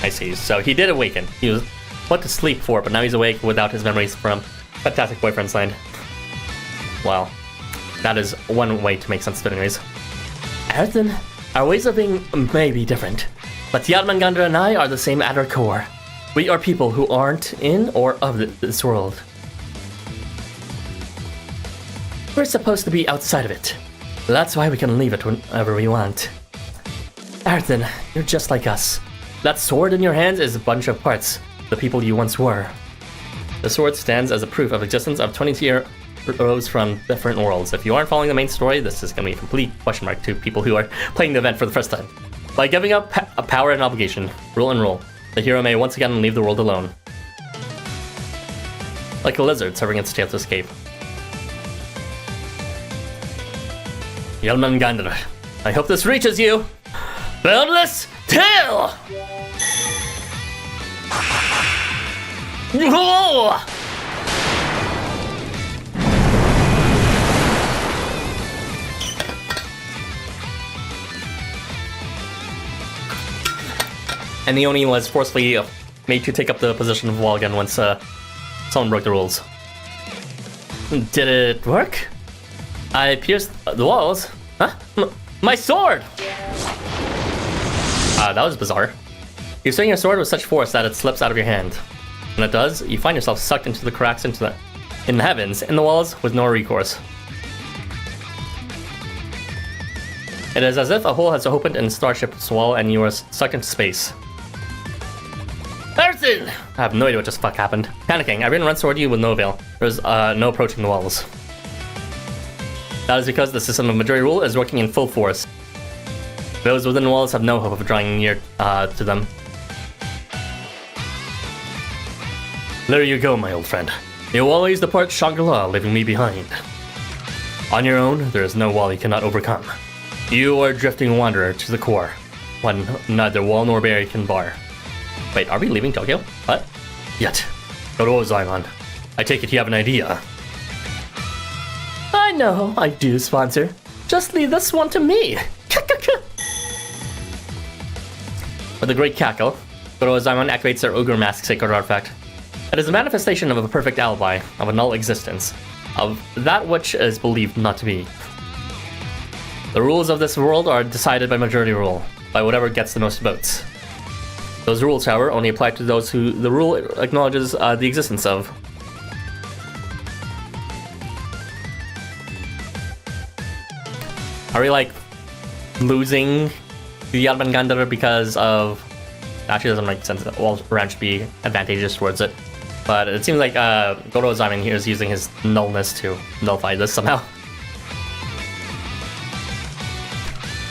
I see, so he did awaken. He was put to sleep for, but now he's awake without his memories from Fantastic Boyfriend's Land. Well, that is one way to make sense of it anyways. Earthen, our ways of being may be different, but Jormungandr and I are the same at our core. We are people who aren't in or of this world. We're supposed to be outside of it. That's why we can leave it whenever we want. Earthen, you're just like us. That sword in your hands is a bunch of parts, the people you once were. The sword stands as a proof of existence of 20 heroes from different worlds. If you aren't following the main story, this is going to be a complete question mark to people who are playing the event for the first time. By giving up a power and obligation, rule and rule, the hero may once again leave the world alone. Like a lizard severing its tail to escape. Jormungandr, I hope this reaches you! Boundless tail! Whoa! And the Oni was forcefully made to take up the position of wall again once someone broke the rules. Did it work? I pierced the walls. Huh? My sword! That was bizarre. You swing your sword with such force that it slips out of your hand. When it does, you find yourself sucked into the cracks in the heavens, in the walls, with no recourse. It is as if a hole has opened in Starship's wall and you are sucked into space. Earthen! I have no idea what just fuck happened. Panicking, I ran run toward you with no avail. There's no approaching the walls. That is because the system of majority rule is working in full force. Those within the walls have no hope of drawing near to them. There you go, my old friend. You will always depart Shangri-La, leaving me behind. On your own, there is no wall you cannot overcome. You are a drifting wanderer to the core, one neither wall nor barrier can bar. Wait, are we leaving Tokyo? What? Yet. Go to Ozymon. I take it you have an idea. I know, I do, sponsor. Just leave this one to me. With a great cackle, Ozymon activates their ogre mask sacred artifact. It is a manifestation of a perfect alibi, of a null existence, of that which is believed not to be. The rules of this world are decided by majority rule, by whatever gets the most votes. Those rules, however, only apply to those who the rule acknowledges the existence of. Are we like losing the Jormungandr because of... Actually doesn't make sense. All around should be advantageous towards it. But it seems like Gorozaimon here is using his nullness to nullify this somehow.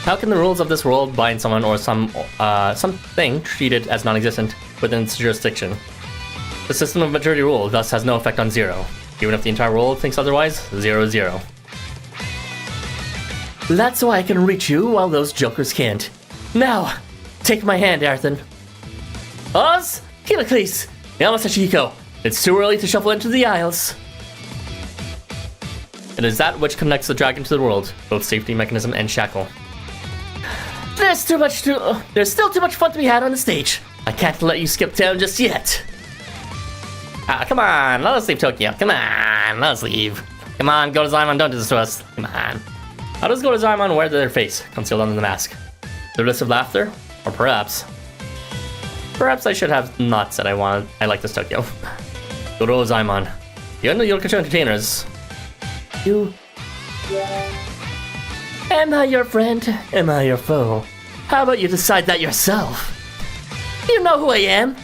How can the rules of this world bind someone or something treated as non-existent within its jurisdiction? The system of majority rule thus has no effect on zero. Even if the entire world thinks otherwise, 0-0. That's why I can reach you while those jokers can't. Now, take my hand, Arthur. Oz, Heracles, Yamasashiko. It's too early to shuffle into the aisles. It is that which connects the dragon to the world, both safety mechanism and shackle. There's still too much fun to be had on the stage. I can't let you skip town just yet. Come on, let us leave Tokyo. Come on, let us leave. Come on, Gorozaimon, don't do this to us. Come on. How does Gorozaimon wear their face, concealed under the mask? The risk of laughter? Or perhaps I should have not said I like this Tokyo. Gorozaimon. You know your entertainers. You... Am I your friend? Am I your foe? How about you decide that yourself? You know who I am.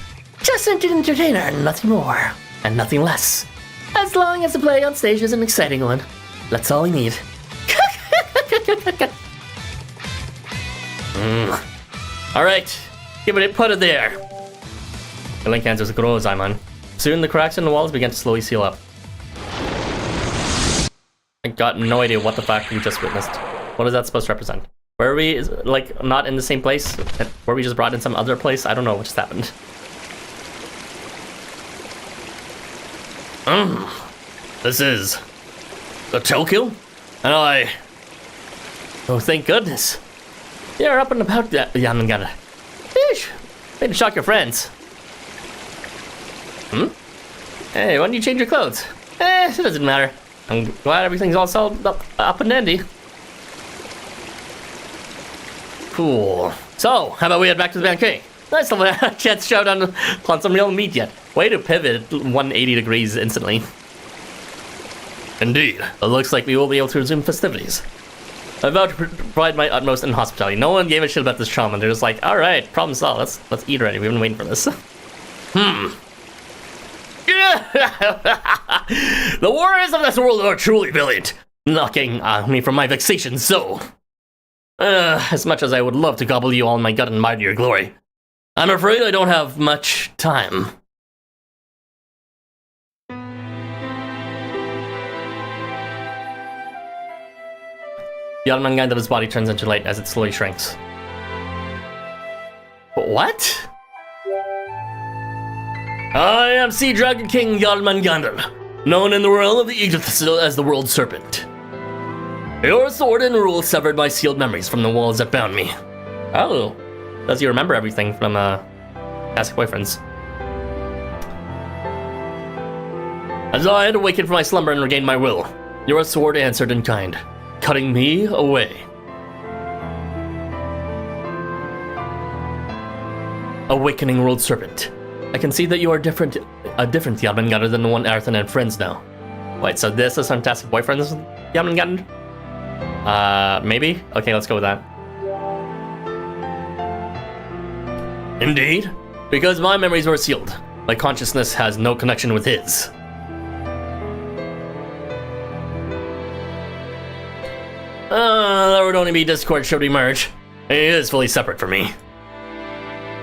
Just an entertainer, nothing more, and nothing less. As long as the play on stage is an exciting one. That's all I need. Alright, give it, put it there. The link answers Gorozaimon. Soon the cracks in the walls began to slowly seal up. I got no idea what the fact we just witnessed. What is that supposed to represent? Were we, like, not in the same place? Were we just brought in some other place? I don't know what just happened. This is... the Tokyo? And I... Oh, thank goodness. You're up and about, Jormungandr. Eesh, way to shock your friends. Hey, why don't you change your clothes? It doesn't matter. I'm glad everything's all settled up and dandy. Cool. So, how about we head back to the banquet? Nice to have a chance to show down on some real meat yet. Way to pivot 180 degrees instantly. Indeed, it looks like we will be able to resume festivities. I vow to provide my utmost in hospitality. No one gave a shit about this trauma. They're just like, alright, problem solved. Let's eat already. We've been waiting for this. The warriors of this world are truly brilliant. Knocking me from my vexation so. As much as I would love to gobble you all in my gut and admire your glory, I'm afraid I don't have much time. Jormungandr's body turns into light as it slowly shrinks. What? I am Sea Dragon King Jormungandr, known in the realm of the Ikebukuro as the World Serpent. Your sword and rule severed my sealed memories from the walls that bound me. Oh, does he remember everything from past boyfriends? As I had awakened from my slumber and regained my will, your sword answered in kind, cutting me away. Awakening World Serpent. I can see that you are a different Jormungandr than the one Arthur and friends know. Wait, so this is Fantastic Boyfriends Jormungandr? Maybe? Okay, let's go with that. Indeed, because my memories were sealed, my consciousness has no connection with his. There would only be discord should we merge. He is fully separate from me.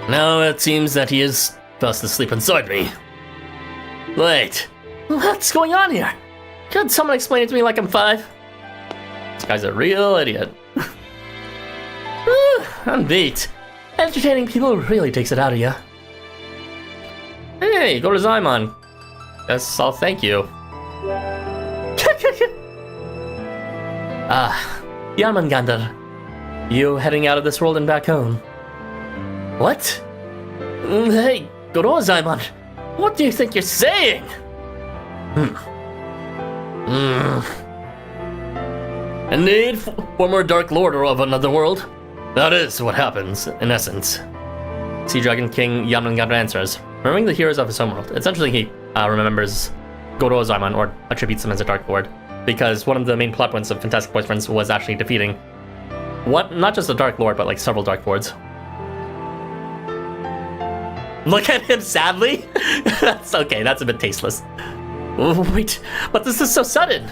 Now it seems that he is fast asleep inside me. Wait, what's going on here? Could someone explain it to me like I'm 5? This guy's a real idiot. I'm beat. Entertaining people really takes it out of you. Hey, Gorozaimon. Guess I'll thank you. Jormungandr. You heading out of this world and back home? What? Hey, Gorozaimon. What do you think you're saying? Indeed, former Dark Lord of another world. That is what happens, in essence. Sea Dragon King Jormungandr answers, remembering the heroes of his homeworld. Essentially, he remembers Gorozaimon, or attributes him as a Dark Lord, because one of the main plot points of Fantastic Boyfriends was actually defeating not just a Dark Lord, but like several Dark Lords. Look at him sadly. That's okay. That's a bit tasteless. Oh, wait, but this is so sudden.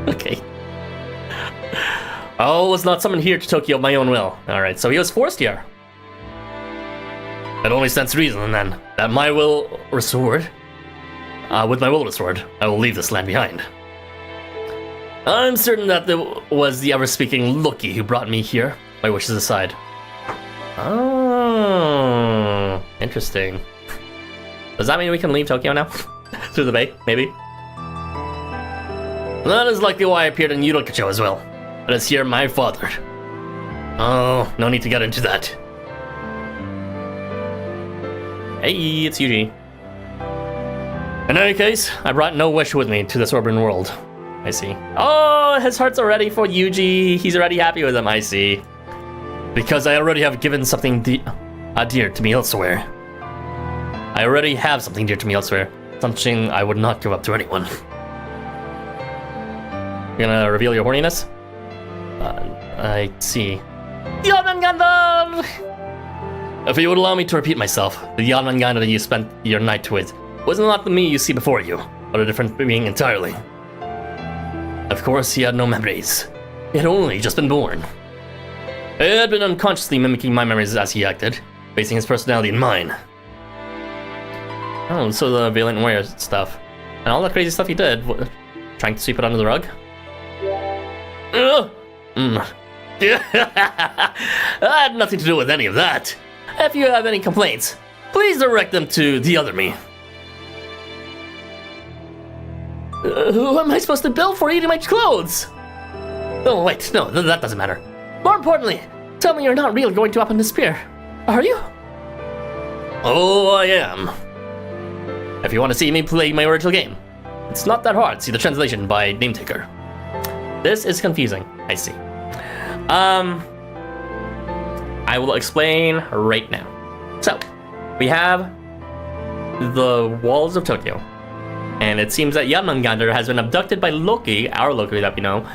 Okay. I was not summoned here to Tokyo of my own will. Alright, so he was forced here. It only stands to reason, then, that my will restored. With my will restored, I will leave this land behind. I'm certain that it was the ever-speaking Loki who brought me here, my wishes aside. Oh, interesting. Does that mean we can leave Tokyo now? Through the bay, maybe? That is likely why I appeared in Yudokacho as well. But it's here my father. Oh, no need to get into that. Hey, it's Yuji. In any case, I brought no wish with me to this urban world. I see. Oh, his heart's already for Yuji. He's already happy with him, I see. Because I already have given something dear to me elsewhere. I already have something dear to me elsewhere. Something I would not give up to anyone. You're gonna reveal your horniness? I see. Jormungandr! If you would allow me to repeat myself, the Jormungandr you spent your night with was not the me you see before you, but a different being entirely. Of course, he had no memories. He had only just been born. He had been unconsciously mimicking my memories as he acted, basing his personality in mine. Oh, so the Valiant Warrior stuff. And all that crazy stuff he did, trying to sweep it under the rug? I had nothing to do with any of that. If you have any complaints, please direct them to the other me. Who am I supposed to bill for eating my clothes? Oh wait, no, that doesn't matter. More importantly, tell me you're not really going to up and disappear, are you? Oh, I am. If you want to see me play my original game, it's not that hard. See the translation by Nametaker. This is confusing, I see. I will explain right now. So, we have the walls of Tokyo, and it seems that Jormungandr has been abducted by Loki, our Loki that we know,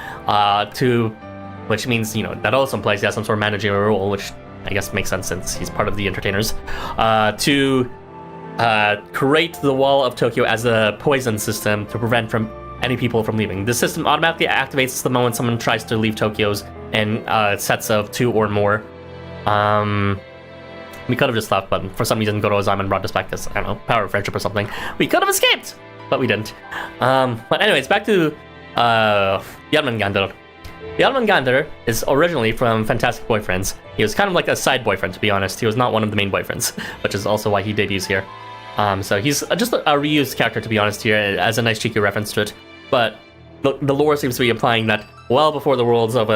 which means, that also implies he has some sort of managerial role, which I guess makes sense since he's part of the entertainers, to create the wall of Tokyo as a poison system to prevent any people from leaving. The system automatically activates the moment someone tries to leave Tokyo's in sets of 2 or more. We could have just left, but for some reason Goro-Zaman brought us back as, I don't know, power of friendship or something. We could have escaped, but we didn't. But anyways, back to Jormungandr. Jormungandr is originally from Fantastic Boyfriends. He was kind of like a side boyfriend, to be honest. He was not one of the main boyfriends, which is also why he debuts here. So he's just a reused character, to be honest, here, as a nice cheeky reference to it. But the lore seems to be implying that well before the worlds of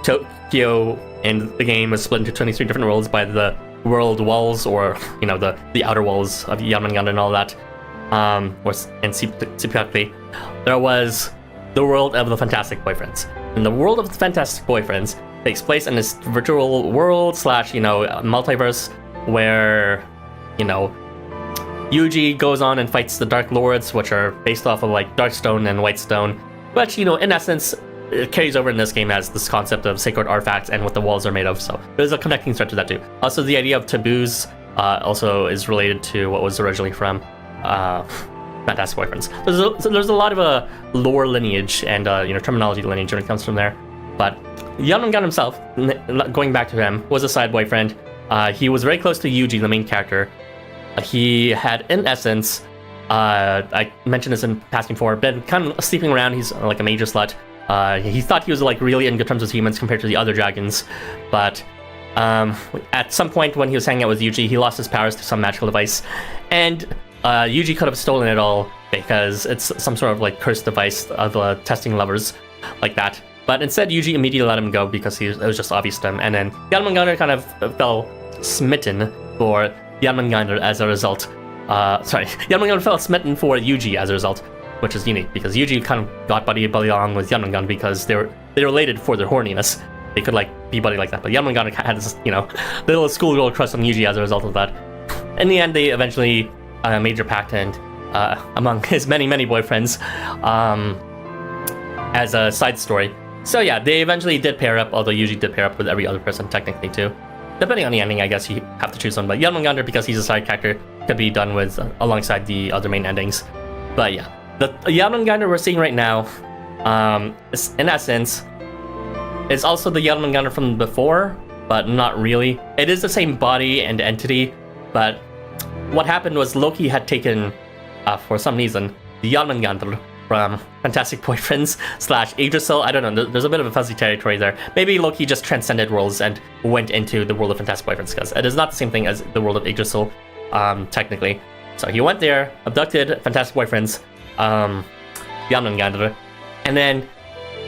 Tokyo and the game was split into 23 different worlds by the world walls, or, the outer walls of Jormungandr and all that, and specifically, there was the world of the Fantastic Boyfriends. And the world of the Fantastic Boyfriends takes place in this virtual world / multiverse where, Yuji goes on and fights the Dark Lords, which are based off of like Darkstone and Whitestone. But, in essence, it carries over in this game as this concept of sacred artifacts and what the walls are made of. So there's a connecting thread to that too. Also, the idea of taboos also is related to what was originally from Fantastic Boyfriends. There's a lot of lore lineage and terminology lineage when it comes from there. But Jormungandr himself, going back to him, was a side boyfriend. He was very close to Yuji, the main character. He had, in essence, I mentioned this in passing before, been kind of sleeping around. He's like a major slut. He thought he was like really in good terms with humans compared to the other dragons, but at some point when he was hanging out with Yuji, he lost his powers to some magical device, and Yuji could have stolen it all because it's some sort of like cursed device of testing lovers like that. But instead, Yuji immediately let him go because it was just obvious to him, and then Jormungandr kind of fell smitten for Jormungandr as a result. Jormungandr fell smitten for Yuji as a result, which is unique because Yuji kind of got buddy along with Jormungandr because they related for their horniness. They could be buddy like that, but Jormungandr had this, little schoolgirl crush on Yuji as a result of that. In the end, they eventually made their pact, and among his many boyfriends, as a side story. So yeah, they eventually did pair up, although Yuji did pair up with every other person technically too. depending on the ending, I guess you have to choose one. But Jormungandr, because he's a side character, could be done with alongside the other main endings. But yeah, the Jormungandr we're seeing right now, in essence, is also the Jormungandr from before, but not really. It is the same body and entity, but what happened was Loki had taken, for some reason, the Jormungandr from Fantastic Boyfriends / Yggdrasil. I don't know, there's a bit of a fuzzy territory there. Maybe Loki just transcended worlds and went into the world of Fantastic Boyfriends, because it is not the same thing as the world of Yggdrasil, technically. So he went there, abducted Fantastic Boyfriends, Jormungandr, and then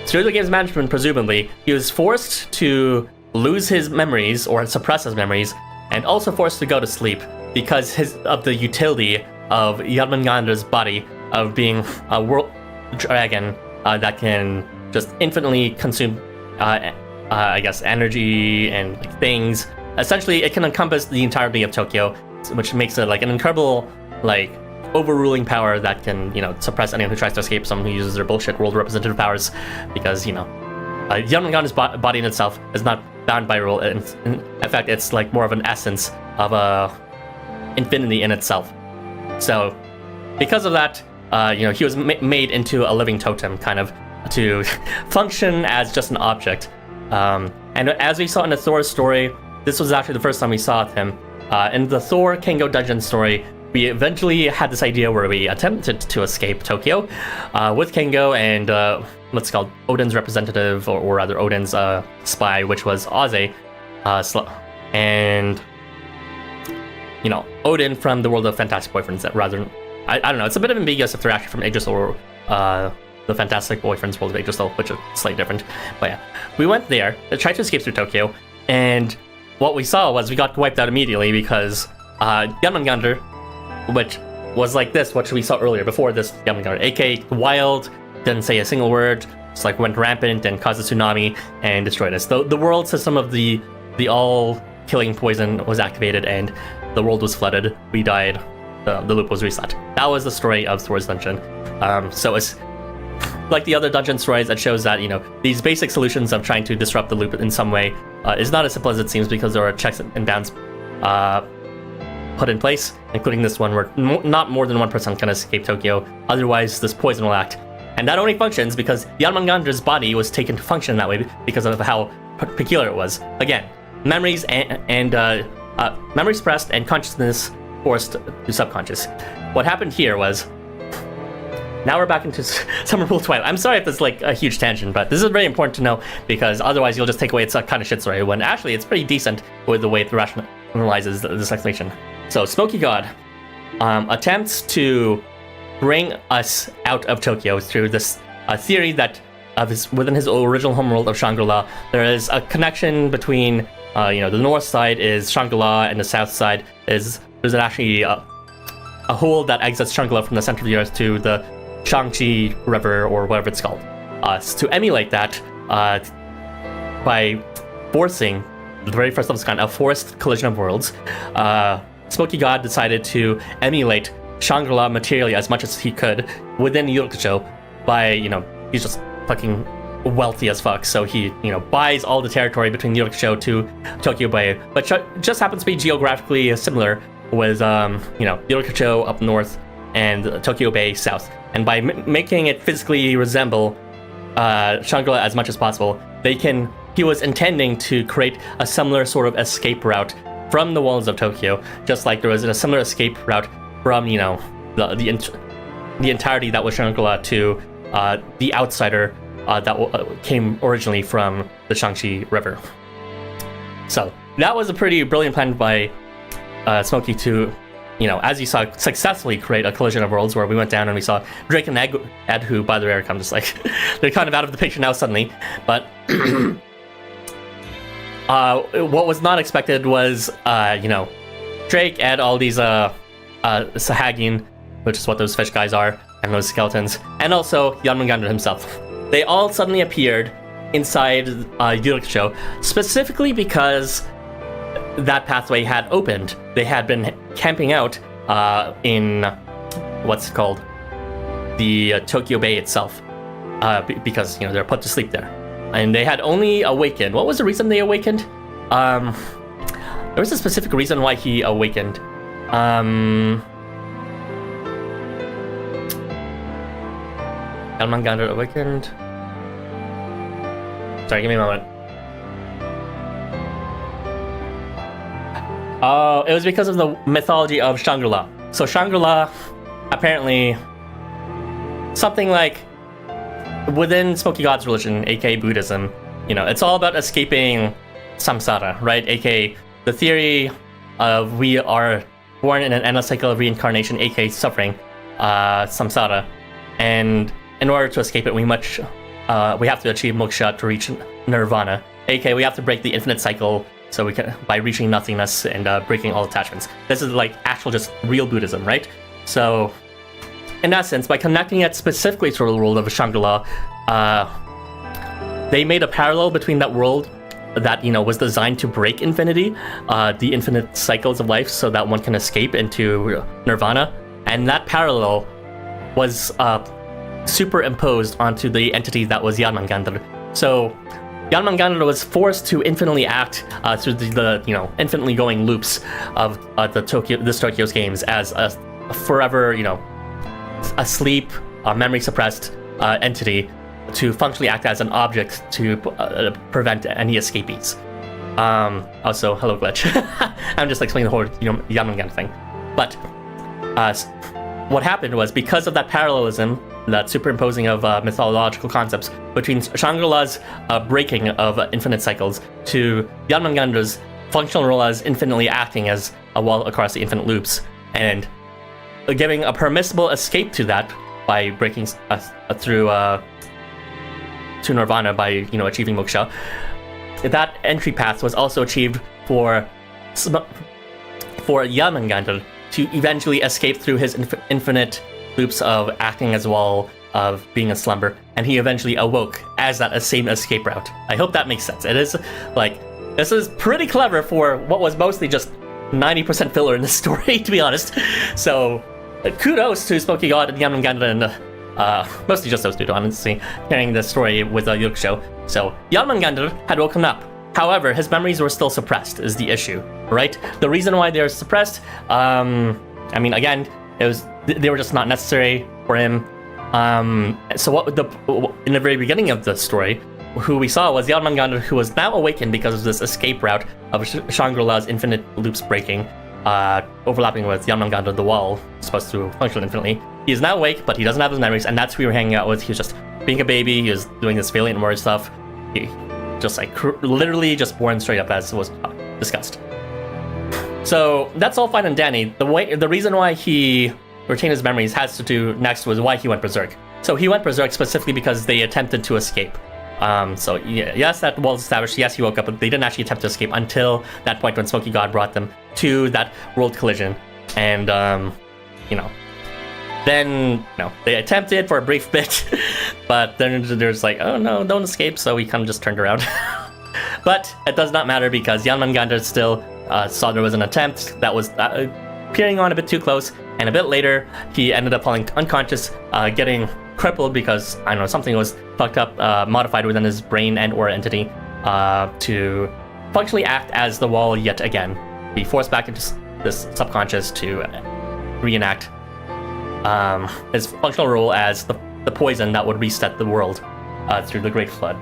through the game's management, presumably, he was forced to lose his memories or suppress his memories, and also forced to go to sleep because of the utility of Jormungandr's body of being a world dragon that can just infinitely consume, I guess, energy and like, things. Essentially, it can encompass the entirety of Tokyo, which makes it like an incredible, like, overruling power that can, suppress anyone who tries to escape, someone who uses their bullshit world representative powers, because, Jormungandra's body in itself is not bound by rule. In fact, it's like more of an essence of infinity in itself. So, because of that, he was made into a living totem, kind of, to function as just an object. And as we saw in the Thor story, this was actually the first time we saw him. In the Thor Kengo Dungeon story, we eventually had this idea where we attempted to escape Tokyo with Kengo and what's called Odin's representative, or rather Odin's spy, which was Aze, and Odin from the world of Fantastic Boyfriends. Rather, I don't know. It's a bit of ambiguous if they're actually from Yggdrasil or the Fantastic Boyfriends world of Yggdrasil, which is slightly different. But yeah, we went there, tried to escape through Tokyo, and what we saw was we got wiped out immediately because Jormungandr, which was like this, what we saw earlier before this Jormungandr, aka wild, didn't say a single word, just like went rampant and caused a tsunami and destroyed us. The world system of the all-killing poison was activated and the world was flooded. We died. The loop was reset. That was the story of Thor's dungeon. So it's like the other dungeon stories that shows that, these basic solutions of trying to disrupt the loop in some way is not as simple as it seems, because there are checks and bounds put in place, including this one where not more than one person can escape Tokyo. Otherwise, this poison will act. And that only functions because Jormungandra's body was taken to function that way because of how peculiar it was. Again, memories and memory suppressed and consciousness forced to subconscious. What happened here was, now we're back into Summer Pool Twilight. I'm sorry if this is like a huge tangent, but this is very important to know, because otherwise you'll just take away it's a kind of shit story, when actually it's pretty decent with the way it rationalizes this explanation. So Smoky God attempts to bring us out of Tokyo through this theory that within his original homeworld of Shangri-La, there is a connection between, the north side is Shangri-La and the south side there's actually a hole that exits Shangri-La from the center of the earth to the Shangchi River, or whatever it's called. To emulate that, by forcing the very first of its kind, a forced collision of worlds, Smoky God decided to emulate Shangri-La materially as much as he could within Yggdrasil by, he's just fucking wealthy as fuck, so he, buys all the territory between Yggdrasil to Tokyo Bay, but just happens to be geographically similar with, Yggdrasil up north and Tokyo Bay south. And by making it physically resemble Shangri-La as much as possible, he was intending to create a similar sort of escape route from the walls of Tokyo, just like there was a similar escape route from, the entirety that was Shangri-La to the outsider that came originally from the Shangchi River. So that was a pretty brilliant plan by Smokey to, as you saw, successfully create a collision of worlds where we went down and we saw Drake and Ed, who, by the way, I'm just like, they're kind of out of the picture now suddenly, but what was not expected was, Drake, Ed, all these Sahagin, which is what those fish guys are, and those skeletons, and also Jormungandr himself. They all suddenly appeared inside Yggdrasil, specifically because that pathway had opened. They had been camping out in what's it called, the Tokyo Bay itself, because they're put to sleep there, and they had only awakened. What was the reason they awakened? There was a specific reason why he awakened. Jormungandr awakened. Sorry, give me a moment. Oh, it was because of the mythology of Shangri-La. So Shangri-La, apparently, something like within Smoky God's religion, aka Buddhism, it's all about escaping samsara, right? Aka the theory of we are born in an endless cycle of reincarnation, aka suffering, samsara, and in order to escape it, we have to achieve moksha to reach nirvana, aka we have to break the infinite cycle. So we can by reaching nothingness and breaking all attachments. This is like actual just real Buddhism, right? So in essence, by connecting it specifically to the world of Shangri-La, they made a parallel between that world that was designed to break infinity, the infinite cycles of life, so that one can escape into nirvana, and that parallel was superimposed onto the entity that was Jormungandr. So Jormungandr was forced to infinitely act through the infinitely going loops of this Tokyo's games as a forever asleep, memory suppressed entity to functionally act as an object to prevent any escapees. Also, hello glitch. I'm just explaining the whole Jormungandr thing. But what happened was, because of that parallelism, that superimposing of mythological concepts between Shangri-La's breaking of infinite cycles to Jormungandr's functional role as infinitely acting as a wall across the infinite loops, and giving a permissible escape to that by breaking through to nirvana by achieving moksha. That entry path was also achieved for Jormungandr to eventually escape through his infinite loops of acting as well, of being a slumber, and he eventually awoke as that same escape route. I hope that makes sense. It is this is pretty clever for what was mostly just 90% filler in the story, to be honest. So kudos to Smoky God and Jormungandr, and mostly just those two, honestly, carrying the story with Yokusho. So Jormungandr had woken up. However, his memories were still suppressed, is the issue, right? The reason why they're suppressed, again, they were just not necessary for him. So in the very beginning of the story, who we saw was Jormungandr, who was now awakened because of this escape route of Shangri-La's infinite loops breaking, overlapping with Jormungandr, the wall, supposed to function infinitely. He is now awake, but he doesn't have his memories, and that's who we were hanging out with. He was just being a baby. He was doing this valiant warrior stuff. He just literally just born straight up, as was discussed. So that's all fine and dandy. The reason why he retained his memories has to do next with why he went berserk. So he went berserk specifically because they attempted to escape. So yes, that was established. Yes, he woke up, but they didn't actually attempt to escape until that point when Smoky God brought them to that world collision. And then they attempted for a brief bit, but then there's like, oh no, don't escape. So he kind of just turned around. But it does not matter, because Jormungandr still saw there was an attempt that was peering on a bit too close, and a bit later he ended up falling unconscious, getting crippled because something was fucked up, modified within his brain and or entity to functionally act as the wall yet again. Be forced back into this subconscious to reenact his functional role as the poison that would reset the world through the Great Flood.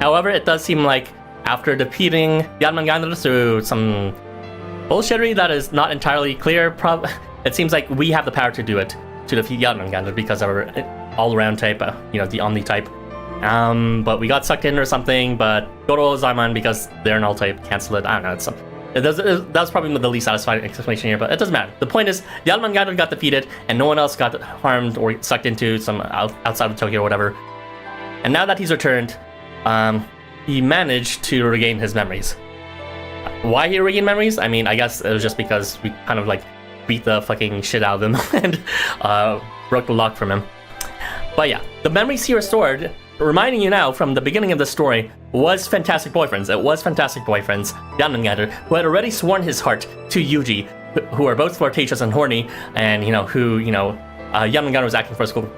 However, it does seem like after defeating Jormungandr through some bullshittery that is not entirely clear, it seems like we have the power to do it, to defeat Jormungandr, because of our all-around type, the Omni type. But we got sucked in or something, but Goro Zarman, because they're an all-type, cancel it. I don't know, that's probably the least satisfying explanation here, but it doesn't matter. The point is, Jormungandr got defeated, and no one else got harmed or sucked into some outside of Tokyo or whatever. And now that he's returned, he managed to regain his memories. Why he regained memories? I guess it was just because we kind of beat the fucking shit out of him and broke the lock from him. But yeah, the memories he restored, reminding you now from the beginning of the story, was Fantastic Boyfriends. It was Fantastic Boyfriends, Jormungandr, who had already sworn his heart to Yuji, who are both flirtatious and horny, and Jormungandr was acting for school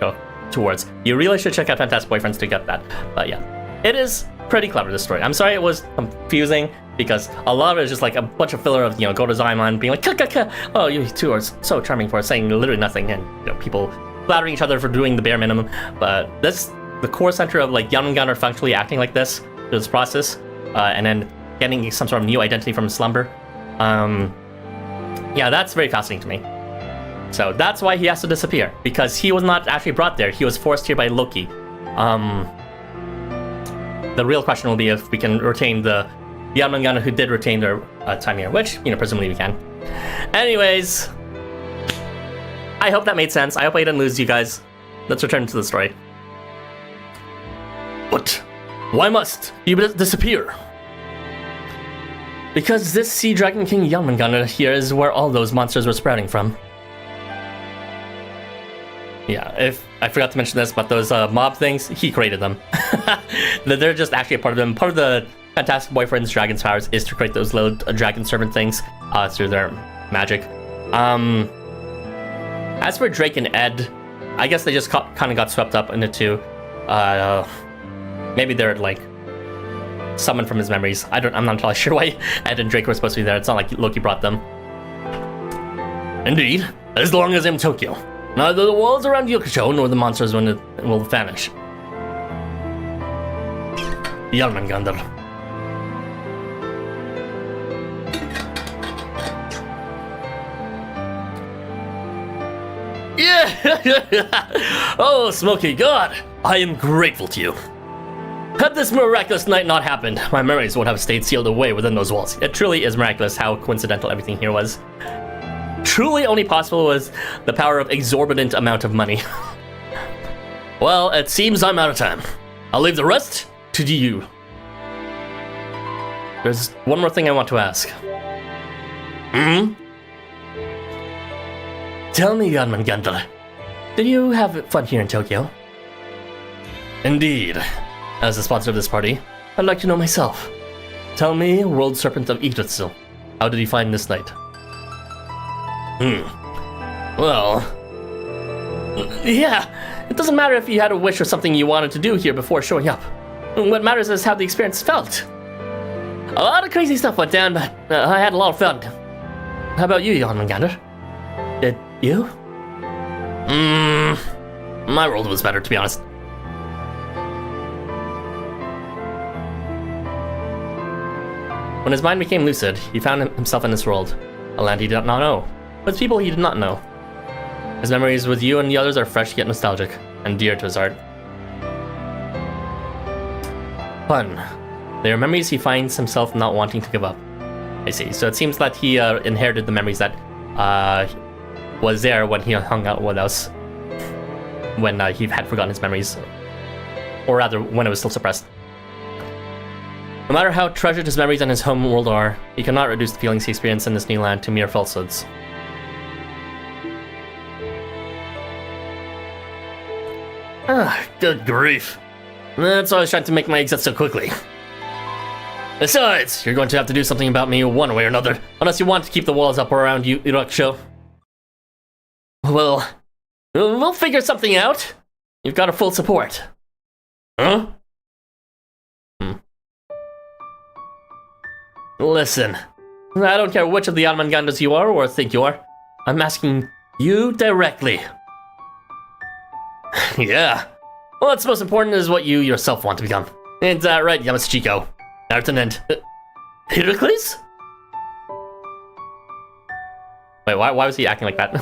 towards. You really should check out Fantastic Boyfriends to get that. But yeah, it is pretty clever, this story. I'm sorry it was confusing, because a lot of it is just like a bunch of filler of, go to Zaimon being like, ka. Oh, you two are so charming for saying literally nothing, and people flattering each other for doing the bare minimum. But this, the core center of like Jormungandr functionally acting like this through this process, and then getting some sort of new identity from slumber. Yeah, that's very fascinating to me. So that's why he has to disappear, because he was not actually brought there. He was forced here by Loki. The real question will be if we can retain the Jormungandr who did retain their time here, which, presumably we can. Anyways, I hope that made sense. I hope I didn't lose you guys. Let's return to the story. But why must you disappear? Because this Sea Dragon King Jormungandr here is where all those monsters were sprouting from. Yeah, if I forgot to mention this, but those mob things, he created them. They're just actually a part of them. Part of the Fantastic Boyfriend's Dragon's powers is to create those little dragon servant things through their magic. As for Drake and Ed, I guess they just kind of got swept up into maybe they're like summoned from his memories. I'm not entirely sure why Ed and Drake were supposed to be there. It's not like Loki brought them. Indeed, as long as I'm in Tokyo, neither the walls around Yokusho nor the monsters will vanish. Jormungandr. Yeah! Oh, Smokey God, I am grateful to you. Had this miraculous night not happened, my memories would have stayed sealed away within those walls. It truly is miraculous how coincidental everything here was. Truly only possible was the power of exorbitant amount of money. Well, it seems I'm out of time. I'll leave the rest to you. There's one more thing I want to ask. Tell me, Jormungandr, did you have fun here in Tokyo? Indeed. As the sponsor of this party, I'd like to know myself. Tell me, World Serpent of Ikebukuro, how did you find this night? Well... Yeah, it doesn't matter if you had a wish or something you wanted to do here before showing up. What matters is how the experience felt. A lot of crazy stuff went down, but I had a lot of fun. How about you, Jormungandr? Did you? My world was better, to be honest. When his mind became lucid, he found himself in this world, a land he did not know, with people he did not know. His memories with you and the others are fresh yet nostalgic, and dear to his heart. Fun. They are memories he finds himself not wanting to give up. I see, so it seems that he inherited the memories that was there when he hung out with us, when he had forgotten his memories, or rather, when it was still suppressed. No matter how treasured his memories and his home world are, he cannot reduce the feelings he experienced in this new land to mere falsehoods. Good grief. That's why I was trying to make my exit so quickly. Besides, you're going to have to do something about me one way or another, unless you want to keep the walls up around you, Irakusho. Well, we'll figure something out. You've got our full support. Huh? Listen, I don't care which of the Jormungandrs you are or think you are. I'm asking you directly. Yeah. Well, what's most important is what you yourself want to become. Ain't that right, Yamasuchiko? Lieutenant. Heracles? Wait, why was he acting like that?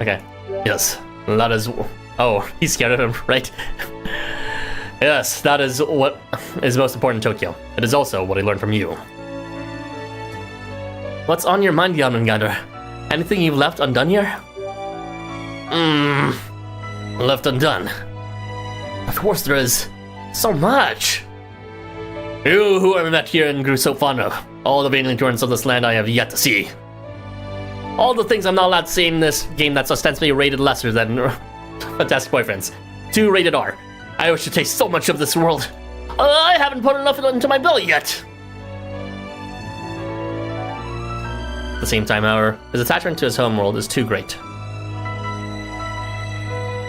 Okay. Yes, that is... Oh, he's scared of him, right? Yes, that is what is most important in Tokyo. It is also what I learned from you. What's on your mind, Jormungandr? Anything you've left undone here? Left undone? Of course there is. So much! You who I met here and grew so fond of. All the vain endurance of this land I have yet to see. All the things I'm not allowed to see in this game that's ostensibly rated lesser than Fantastic Boyfriends. 2 rated R. I wish to taste so much of this world. I haven't put enough into my belly yet. At the same time, however, his attachment to his home world is too great.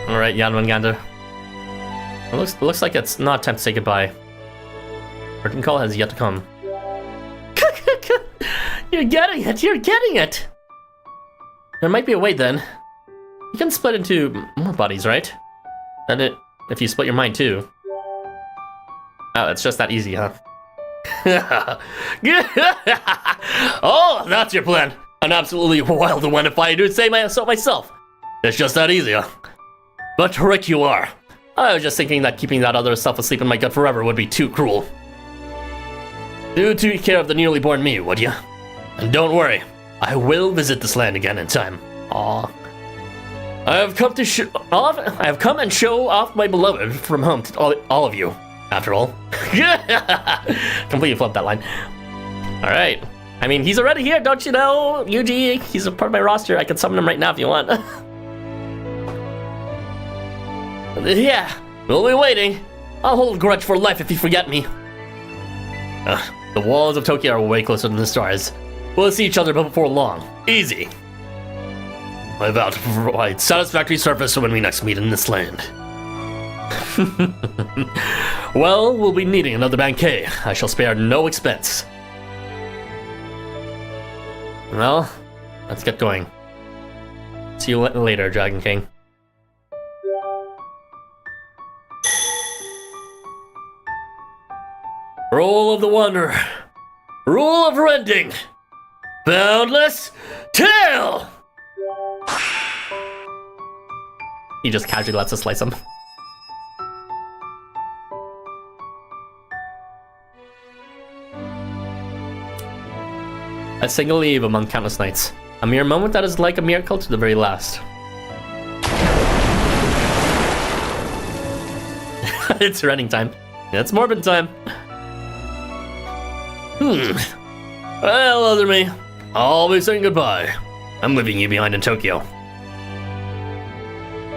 Alright, Jormungandr. It looks like it's not time to say goodbye. Curtain call has yet to come. You're getting it! There might be a way then. You can split into more bodies, right? And if you split your mind too. Oh, it's just that easy, huh? Oh, that's your plan. An absolutely wild one if I do say so myself. It's just that easy, huh? But Rick, you are. I was just thinking that keeping that other stuff asleep in my gut forever would be too cruel. Do take care of the newly born me, would you? And don't worry, I will visit this land again in time. Aww. I have come and show off my beloved from home to all of you. After all. Completely flipped that line. Alright. I mean, he's already here, don't you know? Yuji, he's a part of my roster. I can summon him right now if you want. Yeah, we'll be waiting. I'll hold a grudge for life if you forget me. The walls of Tokyo are way closer than the stars. We'll see each other before long. Easy. I vow to provide satisfactory service when we next meet in this land. Well, we'll be needing another banquet. I shall spare no expense. Well, let's get going. See you later, Dragon King. Roll of the Wanderer. Rule of Rending. Boundless Tail! He just casually lets us slice him. A single leave among countless nights. A mere moment that is like a miracle to the very last. It's running time. It's Morbid time. Well, other me, I'll be saying goodbye. I'm leaving you behind in Tokyo.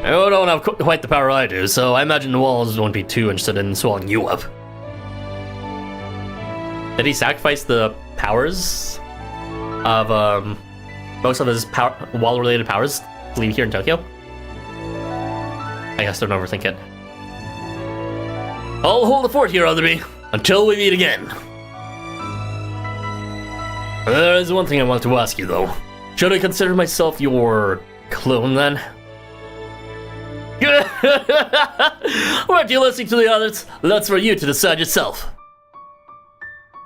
You don't have quite the power I do, so I imagine the walls won't be too interested in swallowing you up. Did he sacrifice the powers of most of his wall-related powers to leave here in Tokyo? I guess don't overthink it. I'll hold the fort here, Otherby, until we meet again. There is one thing I want to ask you, though. Should I consider myself your clone, then? Weren't you listening to the others? That's for you to decide yourself.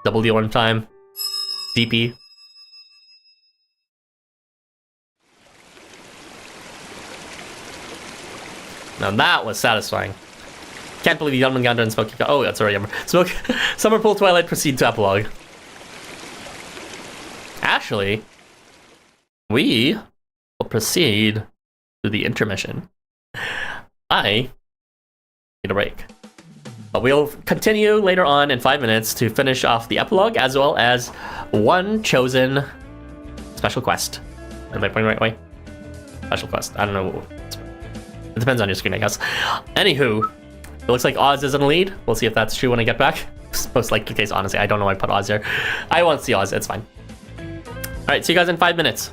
Double D one time. DP. Now that was satisfying. Can't believe Jormungandr and Smoky... Oh, that's already... Summer Pool Twilight proceed to Epilogue. Actually, we will proceed to the intermission. I need a break. But we'll continue later on in 5 minutes to finish off the epilogue, as well as one chosen special quest. Am I pointing the right way? Special quest. I don't know. It depends on your screen, I guess. Anywho, it looks like Oz is in the lead. We'll see if that's true when I get back. Most likely the case, honestly. I don't know why I put Oz there. I want to see Oz. It's fine. Alright, see you guys in 5 minutes.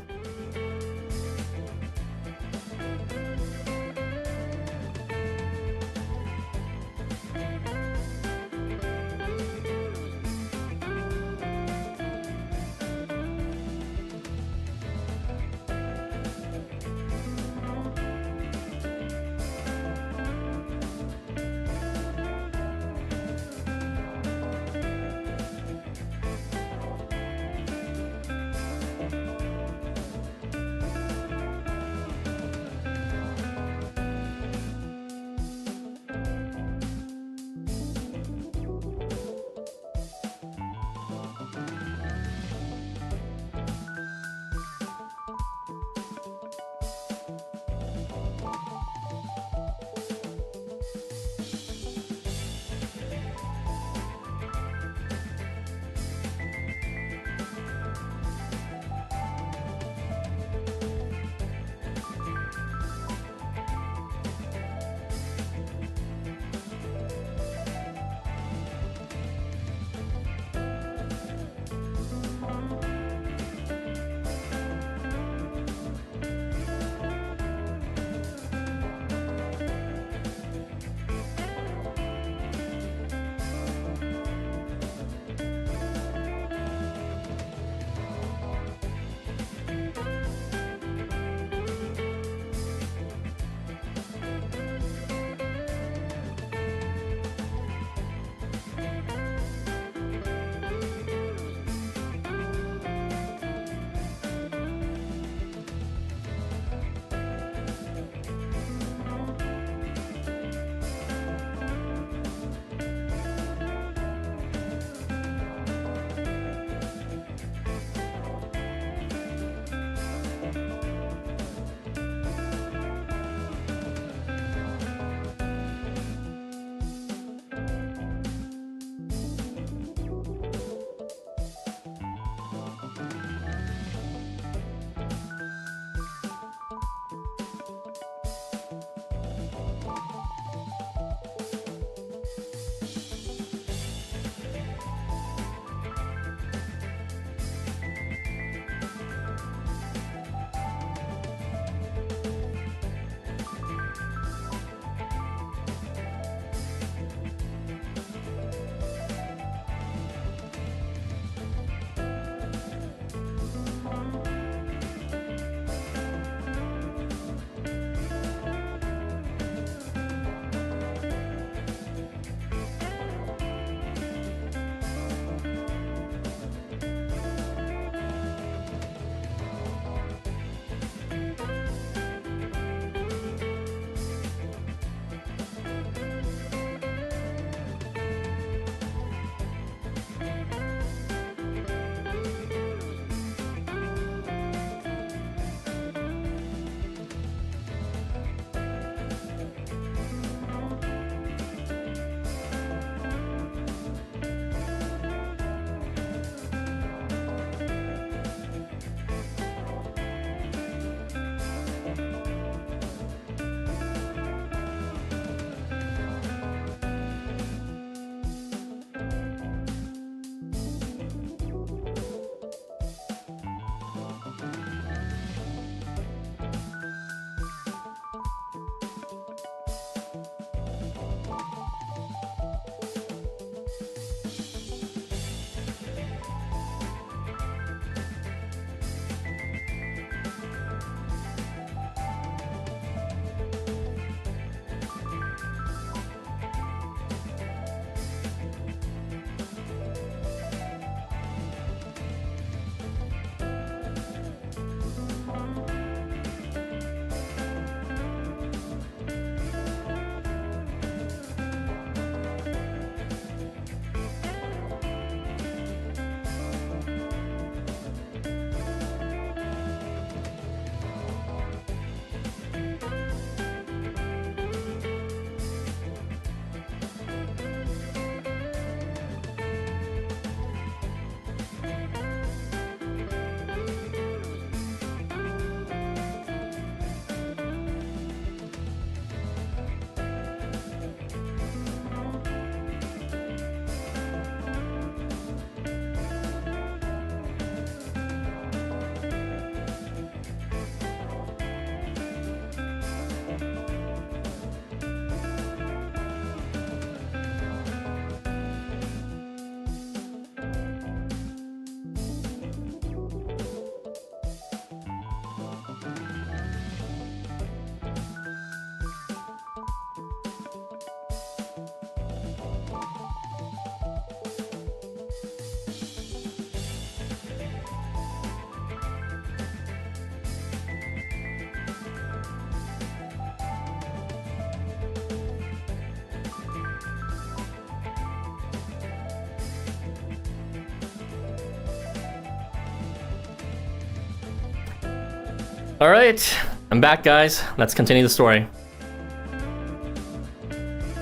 Alright, I'm back, guys. Let's continue the story.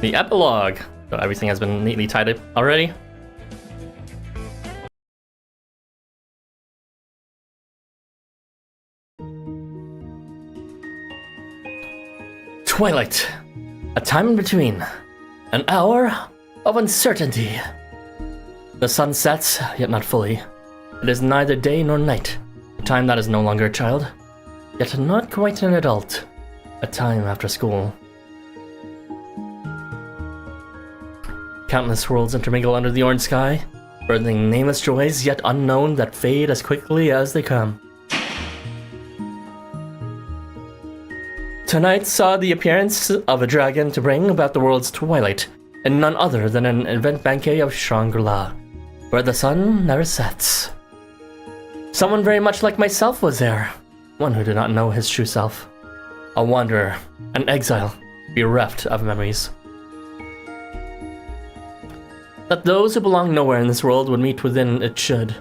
The epilogue. So everything has been neatly tied up already. Twilight. A time in between. An hour of uncertainty. The sun sets, yet not fully. It is neither day nor night. A time that is no longer a child, yet not quite an adult. A time after school. Countless worlds intermingle under the orange sky, birthing nameless joys yet unknown that fade as quickly as they come. Tonight saw the appearance of a dragon to bring about the world's twilight, and none other than an event banquet of Shangri-La, where the sun never sets. Someone very much like myself was there, one who did not know his true self. A wanderer, an exile, bereft of memories. That those who belong nowhere in this world would meet within it should,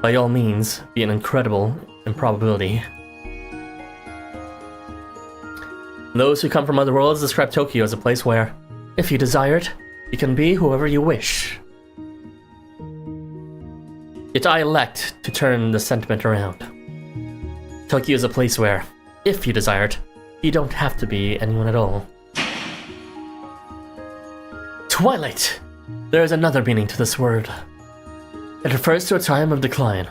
by all means, be an incredible improbability. Those who come from other worlds describe Tokyo as a place where, if you desire it, you can be whoever you wish. Yet I elect to turn the sentiment around. Tokyo is a place where, if you desire it, you don't have to be anyone at all. Twilight! There is another meaning to this word. It refers to a time of decline,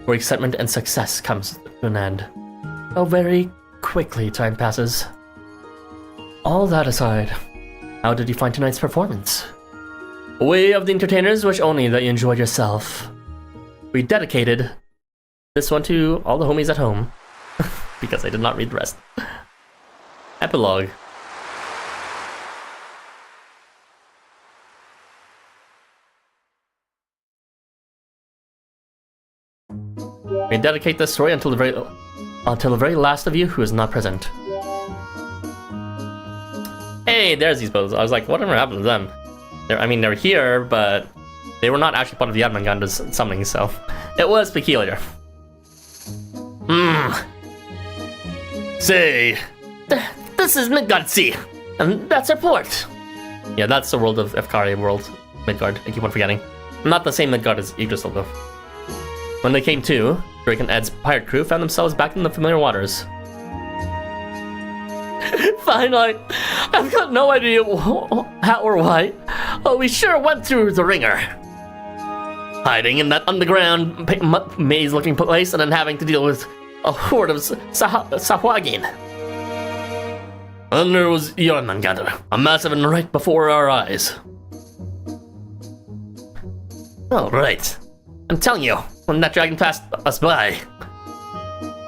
where excitement and success comes to an end. How very quickly time passes. All that aside, how did you find tonight's performance? We of the entertainers wish only that you enjoyed yourself. We dedicated this one to all the homies at home, because I did not read the rest. Epilogue. We dedicate this story until the very last of you who is not present. Hey, there's these bows. I was like, whatever happened to them? They're here, but they were not actually part of the Jormungandr's summoning, so it was peculiar. Say, this is Midgard Sea, and that's our port. Yeah, that's the world of Efkari world. Midgard, I keep on forgetting. Not the same Midgard as Yggdrasil, though. When they came to, Drake and Ed's pirate crew found themselves back in the familiar waters. Finally, I've got no idea how or why. Oh, we sure went through the ringer. Hiding in that underground maze-looking place and then having to deal with a horde of Sahwagin. And there was Jormungandr, a massive and right before our eyes. Oh, right. I'm telling you, when that dragon passed us by,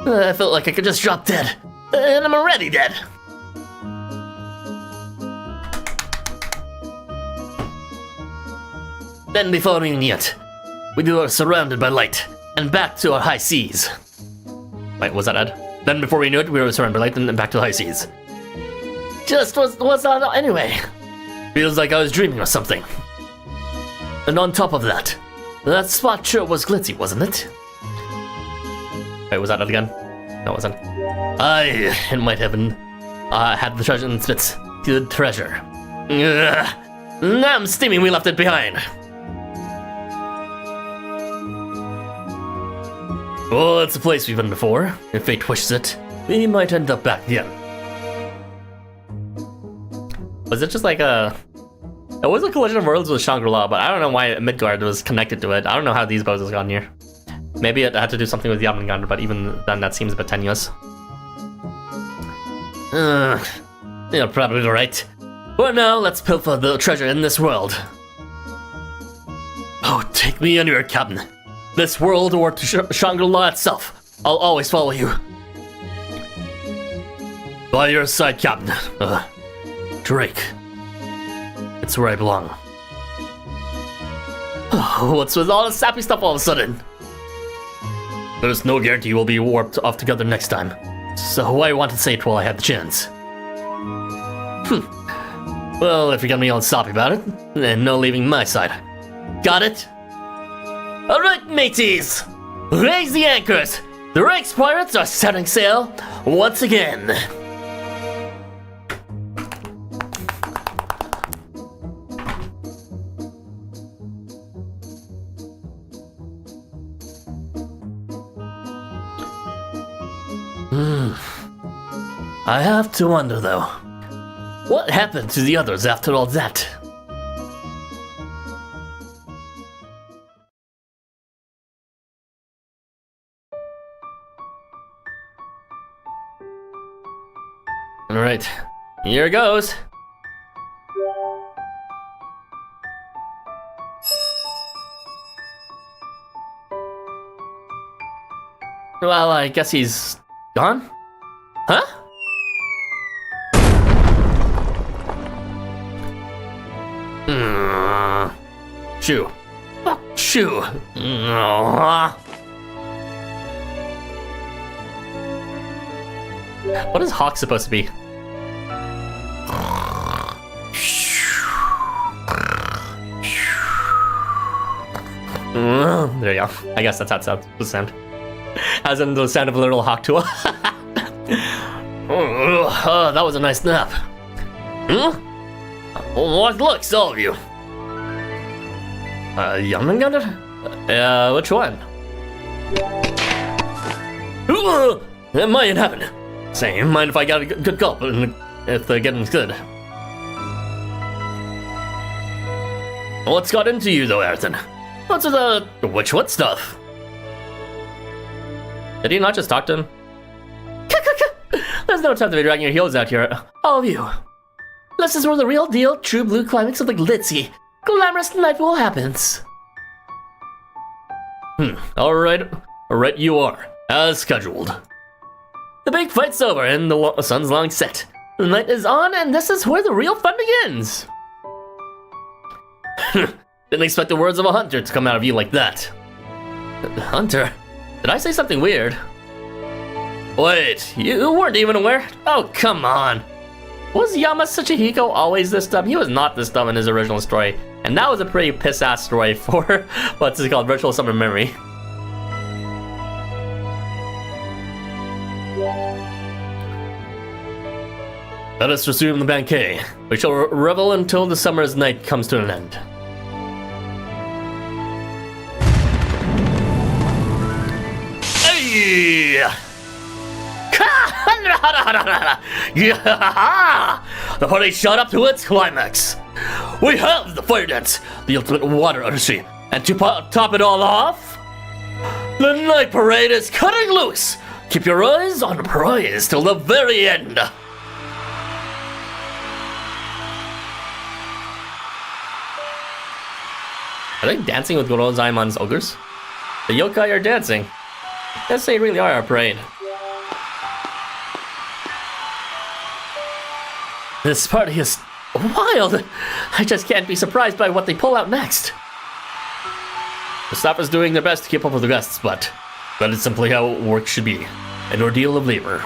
I felt like I could just drop dead. And I'm already dead. Then before we knew it, we were surrounded by light, and back to our high seas. Wait, was that Ed? Then before we knew it, we were surrounded by light and back to the high seas. Just was that anyway? Feels like I was dreaming or something. And on top of that, that spot sure was glitzy, wasn't it? Wait, was that Ed again? No, it wasn't. It might have been, had the treasure in its good treasure. Now I'm steaming we left it behind. Well, it's a place we've been before. If fate wishes it, we might end up back again. Was it just like a... It was a collision of worlds with Shangri-La, but I don't know why Midgard was connected to it. I don't know how these bows has gone here. Maybe it had to do something with Jormungandr, but even then that seems a bit tenuous. You're probably right. For now, let's pilfer the treasure in this world. Oh, take me anywhere, Captain. This world or to Shangri-La itself. I'll always follow you. By your side, Captain. Drake. It's where I belong. What's with all this sappy stuff all of a sudden? There's no guarantee we'll be warped off together next time. So why want to say it while I had the chance? Well, if you're gonna be all soppy about it, then no leaving my side. Got it? Alright, mateys! Raise the anchors! The Rex Pirates are setting sail once again. I have to wonder, though, what happened to the others after all that? Alright, here goes. Well, I guess he's gone? Huh? Shoo. Shoo. What is Hawk supposed to be? There you go. I guess that's how it's supposed to sound. As in the sound of a little hawk to oh, that was a nice nap. What looks, all of you? Jormungandr? Which one? It might happen. Say, mind if I got a good gulp if the getting's good? What's got into you though, Ayrton? What's the what stuff? Did he not just talk to him? There's no time to be dragging your heels out here, all of you. This is where the real deal, true blue climax of the glitzy, glamorous delightful happens. Alright you are, as scheduled. The big fight's over and the sun's long set. The night is on and this is where the real fun begins. Didn't expect the words of a hunter to come out of you like that. Hunter? Did I say something weird? Wait, you weren't even aware? Oh, come on. Was Yama Sachihiko always this dumb? He was not this dumb in his original story. And that was a pretty piss-ass story for, what's it called, Virtual Summer Memory. Let us resume the banquet. We shall revel until the summer's night comes to an end. Hey! The party shot up to its climax. We have the fire dance, the ultimate water odyssey, and to top it all off, the night parade is cutting loose. Keep your eyes on the prize till the very end. Are they dancing with Gorozaimon's ogres? The yokai are dancing. Guess they really are our parade. This party is wild. I just can't be surprised by what they pull out next. The staff is doing their best to keep up with the guests, but that is simply how work should be. An ordeal of labor.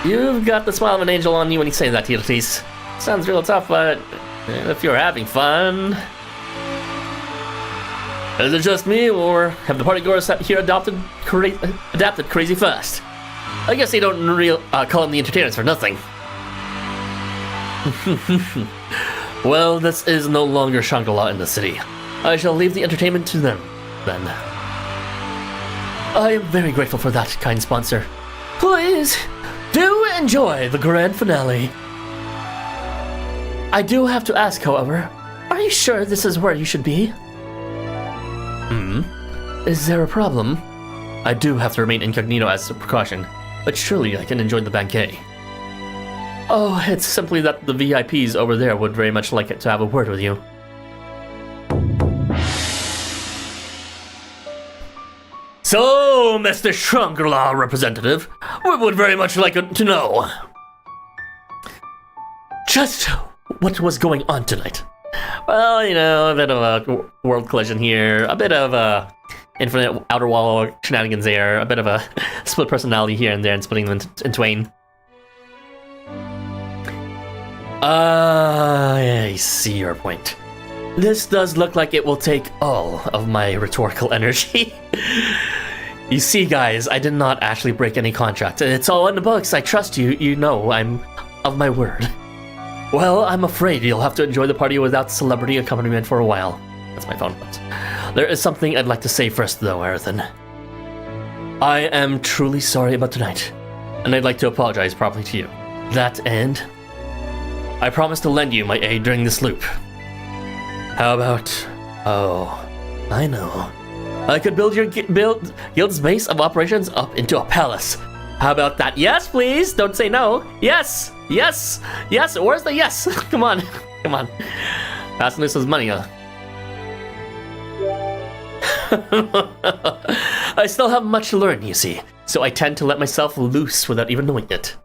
You've got the smile of an angel on you when you say that, Hirtis. Sounds real tough, but if you're having fun... Is it just me, or have the partygoers here adapted crazy fast? I guess they don't call them the entertainers for nothing. Well, this is no longer Shangri-La in the city. I shall leave the entertainment to them, then. I am very grateful for that, kind sponsor. Please, do enjoy the grand finale. I do have to ask, however, are you sure this is where you should be? Is there a problem? I do have to remain incognito as a precaution, but surely I can enjoy the banquet. Oh, it's simply that the VIPs over there would very much like it to have a word with you. So, Mr. Shangri-La representative, we would very much like to know just what was going on tonight. Well, you know, a bit of a world collision here, a bit of a infinite outer wall shenanigans there, a bit of a split personality here and there and splitting them in twain. I see your point. This does look like it will take all of my rhetorical energy. You see, guys, I did not actually break any contract. It's all in the books. I trust you. You know I'm of my word. Well, I'm afraid you'll have to enjoy the party without celebrity accompaniment for a while. That's my phone. There is something I'd like to say first, though, Aerothan. I am truly sorry about tonight, and I'd like to apologize properly to you. That and I promise to lend you my aid during this loop. How about... Oh, I know. I could build your guild's base of operations up into a palace. How about that? Yes, please. Don't say no. Yes. Yes. Yes. Where's the yes? Come on. Come on. Fast and loose as money, huh? I still have much to learn, you see. So I tend to let myself loose without even knowing it.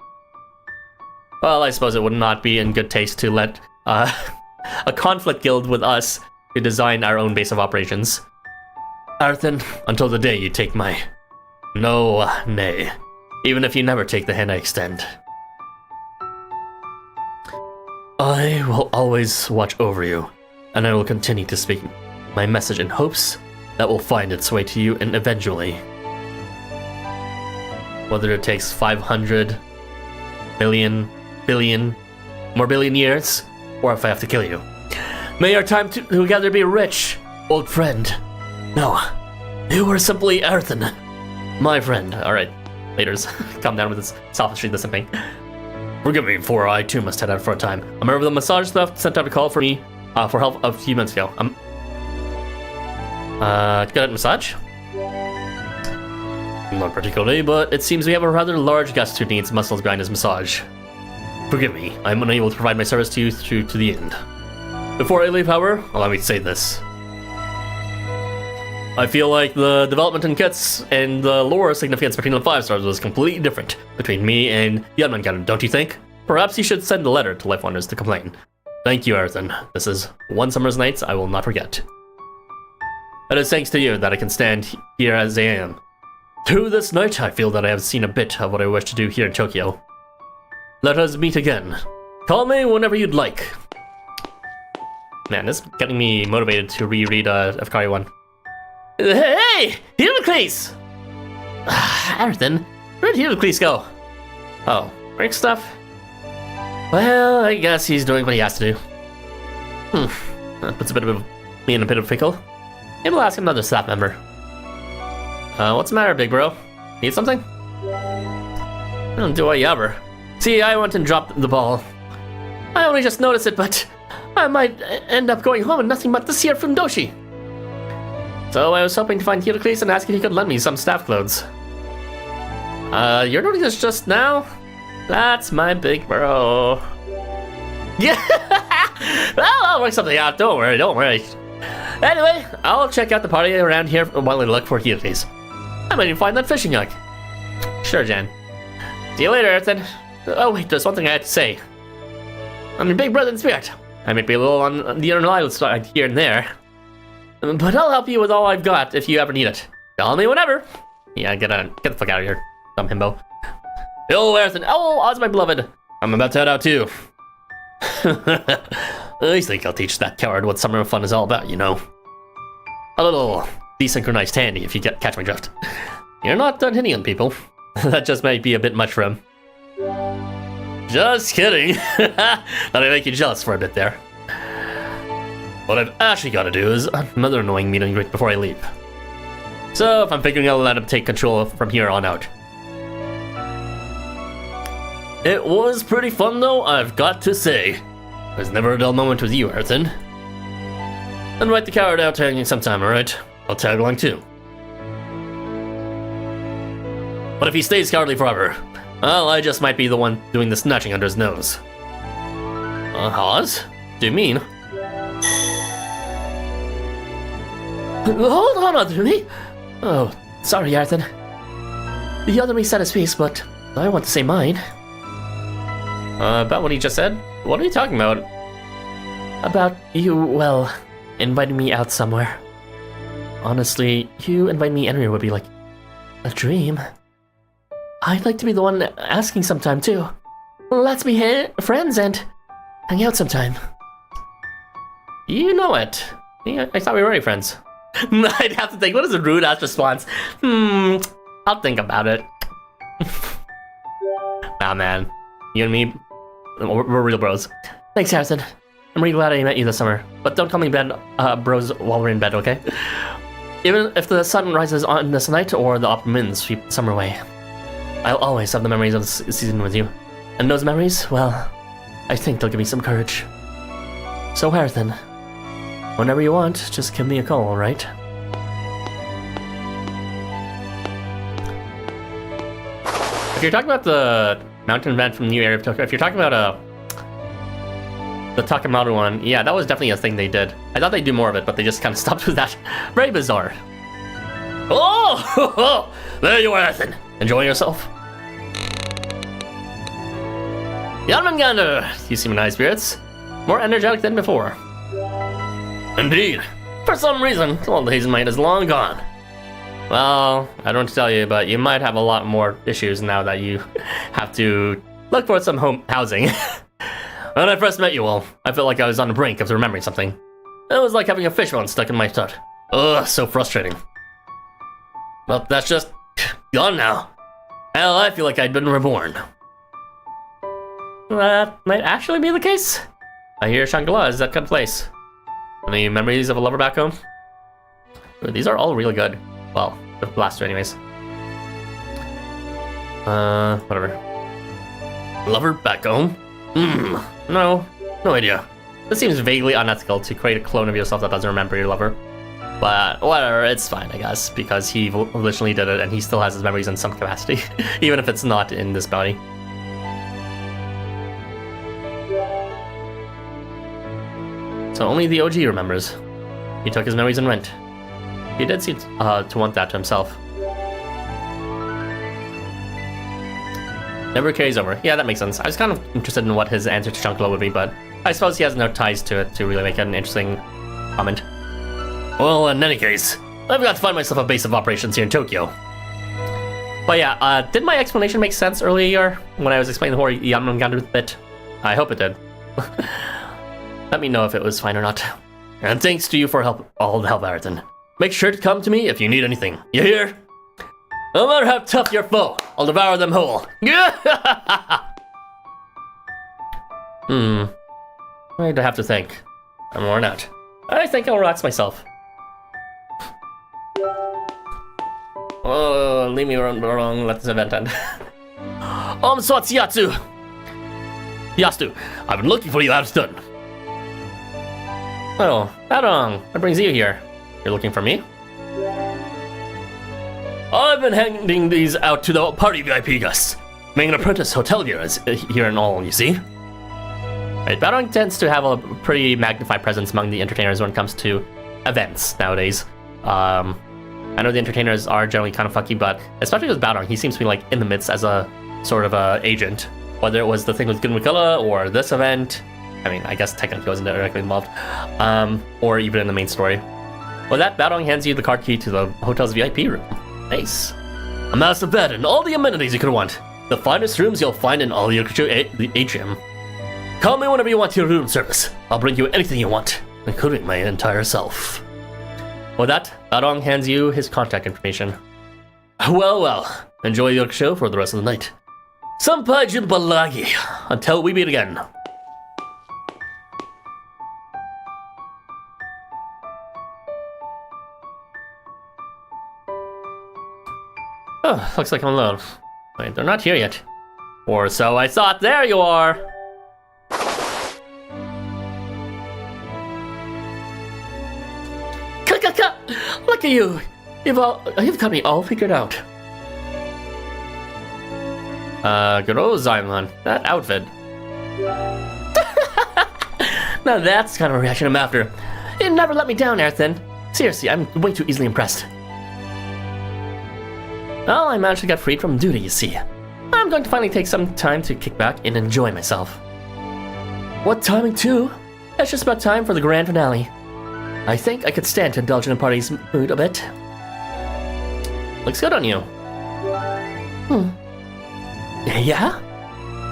Well, I suppose it would not be in good taste to let a conflict guild with us to design our own base of operations. Arthan, until the day you take my... No, nay. Even if you never take the hand I extend. I will always watch over you, and I will continue to speak my message in hopes that will find its way to you and eventually. Whether it takes 500 million, billion, more billion years, or if I have to kill you. May our time together be rich, old friend. No, you were simply Arthan, my friend. Alright, laters. Calm down with this sophistry, this thing. Forgive me, for I too must head out for a time. A member of the massage staff sent out a call for me for help a few months ago. Good at massage? Not particularly, but it seems we have a rather large guest who needs muscles behind his massage. Forgive me, I'm unable to provide my service to you through to the end. Before I leave, however, allow me to say this. I feel like the development in kits and the lore significance between the 5 stars was completely different between me and Jormungandr, don't you think? Perhaps you should send a letter to LifeWonders to complain. Thank you, Arthan. This is one summer's nights I will not forget. It is thanks to you that I can stand here as I am. Through this night, I feel that I have seen a bit of what I wish to do here in Tokyo. Let us meet again. Call me whenever you'd like. Man, this is getting me motivated to reread Afkari 1. Hey! Heracles! Arthan, where'd Heracles go? Oh, work stuff? Well, I guess he's doing what he has to do. That puts me in a bit of a pickle. Maybe we'll ask another staff member. What's the matter, big bro? Need something? Do I ever? See, I went and dropped the ball. I only just noticed it, but I might end up going home and nothing but this here fundoshi. So I was hoping to find Heracles and ask if he could lend me some staff clothes. You're doing this just now? That's my big bro. Yeah! Well, I'll work something out, don't worry. Anyway, I'll check out the party around here while I look for Heracles. I might even find that fishing hook. Sure, Jan. See you later, Arthan. Oh wait, there's one thing I had to say. I'm your big brother in spirit. I might be a little on the unreliable side here and there, but I'll help you with all I've got if you ever need it. Call me whenever. Yeah, get the fuck out of here, dumb himbo. Hello, Arthan. Oh, Oz, my beloved. I'm about to head out too. I think I'll teach that coward what summer fun is all about, you know. A little desynchronized handy, if you catch my drift. You're not done hitting on people. That just might be a bit much for him. Just kidding. Thought I'd make you jealous for a bit there. What I've actually got to do is another annoying meet and greet before I leave. So if I'm figuring out how to take control from here on out. It was pretty fun though, I've got to say. There's never a dull moment with you, Arthan. Invite the coward out hanging sometime, alright? I'll tag along too. But if he stays cowardly forever, well, I just might be the one doing the snatching under his nose. Oz? Do you mean? Hold on, other me. Oh, sorry, Arthan. The other me said his piece, but I want to say mine. About what he just said? What are you talking about? About you, well, inviting me out somewhere. Honestly, you inviting me anywhere would be like a dream. I'd like to be the one asking sometime, too. Let's be friends and hang out sometime. You know it. Yeah, I thought we were already friends. I'd have to think, what is a rude-ass response? I'll think about it. Nah, man. You and me, we're real bros. Thanks, Harrison. I'm really glad I met you this summer. But don't call me bros while we're in bed, okay? Even if the sun rises on this night or the autumn winds sweep the summer away, I'll always have the memories of this season with you. And those memories, well, I think they'll give me some courage. So, Harrison, whenever you want, just give me a call, alright? If you're talking about the mountain event from the new area of Tokyo, if you're talking about the Takamaru one, yeah, that was definitely a thing they did. I thought they'd do more of it, but they just kind of stopped with that. Very bizarre. Oh! There you are, Ethan. Enjoying yourself? Jormungandr! You seem in high spirits. More energetic than before. Indeed. For some reason, old Hazen Might is long gone. Well, I don't tell you, but you might have a lot more issues now that you have to look for some home housing. When I first met you all, I felt like I was on the brink of remembering something. It was like having a fishbone stuck in my throat. Ugh, so frustrating. But that's just gone now. Hell, I feel like I'd been reborn. That might actually be the case. I hear Shangri-La is that kind of place. Any memories of a lover back home? Ooh, these are all really good. Well, the last two anyways. Whatever. Lover back home? No idea. This seems vaguely unethical to create a clone of yourself that doesn't remember your lover. But whatever, it's fine, I guess, because he originally did it and he still has his memories in some capacity, even if it's not in this body. So only the OG remembers. He took his memories and went. He did seem to want that to himself. Never carries over. Yeah, that makes sense. I was kind of interested in what his answer to Shangri-La would be, but I suppose he has no ties to it to really make an interesting comment. Well, in any case, I've got to find myself a base of operations here in Tokyo. But yeah, did my explanation make sense earlier when I was explaining the whole Jormungandr bit? I hope it did. Let me know if it was fine or not. And thanks to you for all the help, Ayrton. Make sure to come to me if you need anything. You hear? No matter how tough your foe, I'll devour them whole. I'd have to think. I'm worn out. I think I'll relax myself. Oh, leave me alone, let this event end. Swatsiatsu! Yastu, I've been looking for you, Ayrton. Oh, Adong, what brings you here? You're looking for me? I've been handing these out to the party VIP guests. Being an apprentice hotelier is here and all, you see? Right, Badong tends to have a pretty magnified presence among the entertainers when it comes to events nowadays. I know the entertainers are generally kind of fucky, but especially with Badong, he seems to be like in the midst as a sort of agent. Whether it was the thing with Gunmikula or this event, I mean, I guess technically wasn't directly involved, or even in the main story. With that, Badong hands you the card key to the hotel's VIP room. Nice. A massive bed and all the amenities you could want. The finest rooms you'll find in all the atrium. Call me whenever you want your room service. I'll bring you anything you want, including my entire self. With that, Badong hands you his contact information. Well, enjoy your show for the rest of the night. Sampai jumpa lagi, until we meet again. Oh, looks like I'm alone. Wait, they're not here yet. Or so I thought. There you are! Look at you! You've got me all figured out. Gorozaimon, that outfit. Now that's the kind of reaction I'm after. You never let me down, Ayrton. Seriously, I'm way too easily impressed. Well, I managed to get freed from duty, you see. I'm going to finally take some time to kick back and enjoy myself. What timing too? It's just about time for the grand finale. I think I could stand to indulge in a party's mood a bit. Looks good on you. Yeah?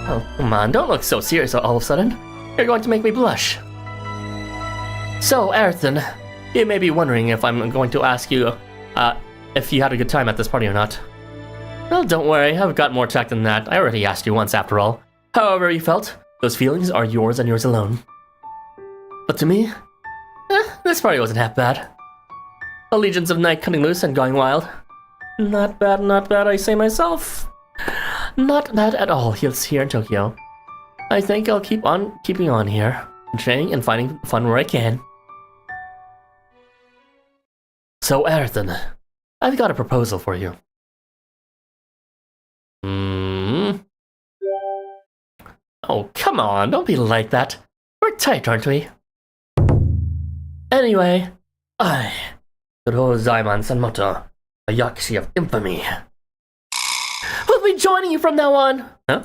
Oh, come on, don't look so serious all of a sudden. You're going to make me blush. So, Ayrton, you may be wondering if I'm going to ask you, if you had a good time at this party or not. Well, don't worry, I've got more tact than that. I already asked you once after all. However you felt, those feelings are yours and yours alone. But to me, this party wasn't half bad. The legions of night cutting loose and going wild. Not bad, I say myself. Not bad at all here in Tokyo. I think I'll keep on keeping on here, enjoying and finding fun where I can. So, Aerthan, I've got a proposal for you. Oh, come on, don't be like that. We're tight, aren't we? Anyway, I, Zaimon Sanmoto, a Yakushi of infamy, will be joining you from now on. Huh?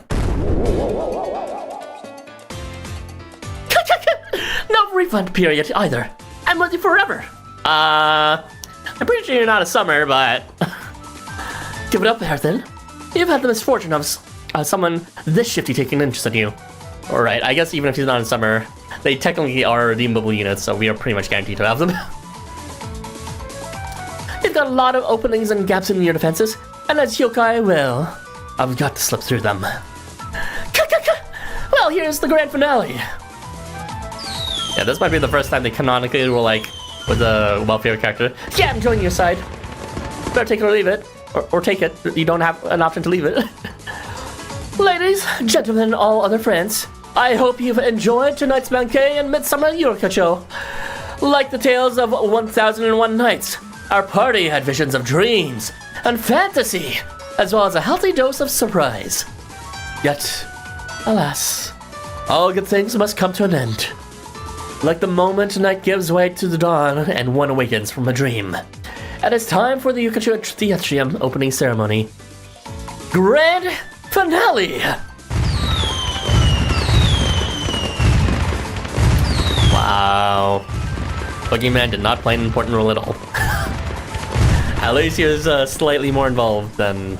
No refund period either. I'm with you forever. I'm pretty sure you're not a summer, but give it up, Aerthan. You've had the misfortune of someone this shifty taking an interest in you. Alright, I guess even if he's not in summer, they technically are redeemable units, so we are pretty much guaranteed to have them. You've got a lot of openings and gaps in your defenses, and as yokai, well, I've got to slip through them. Well, here's the grand finale. Yeah, this might be the first time they canonically were like, with a well-favored character, yeah, I'm joining your side. Better take it or leave it. Or take it. You don't have an option to leave it. Ladies, gentlemen, and all other friends, I hope you've enjoyed tonight's Bankei and Midsummer Yurikacho. Like the tales of 1001 Nights, our party had visions of dreams and fantasy, as well as a healthy dose of surprise. Yet, alas, all good things must come to an end. Like the moment night gives way to the dawn and one awakens from a dream. It is time for the Yukachu Theatrium opening ceremony. Grand finale! Wow. Boogeyman did not play an important role at all. At least he was slightly more involved than...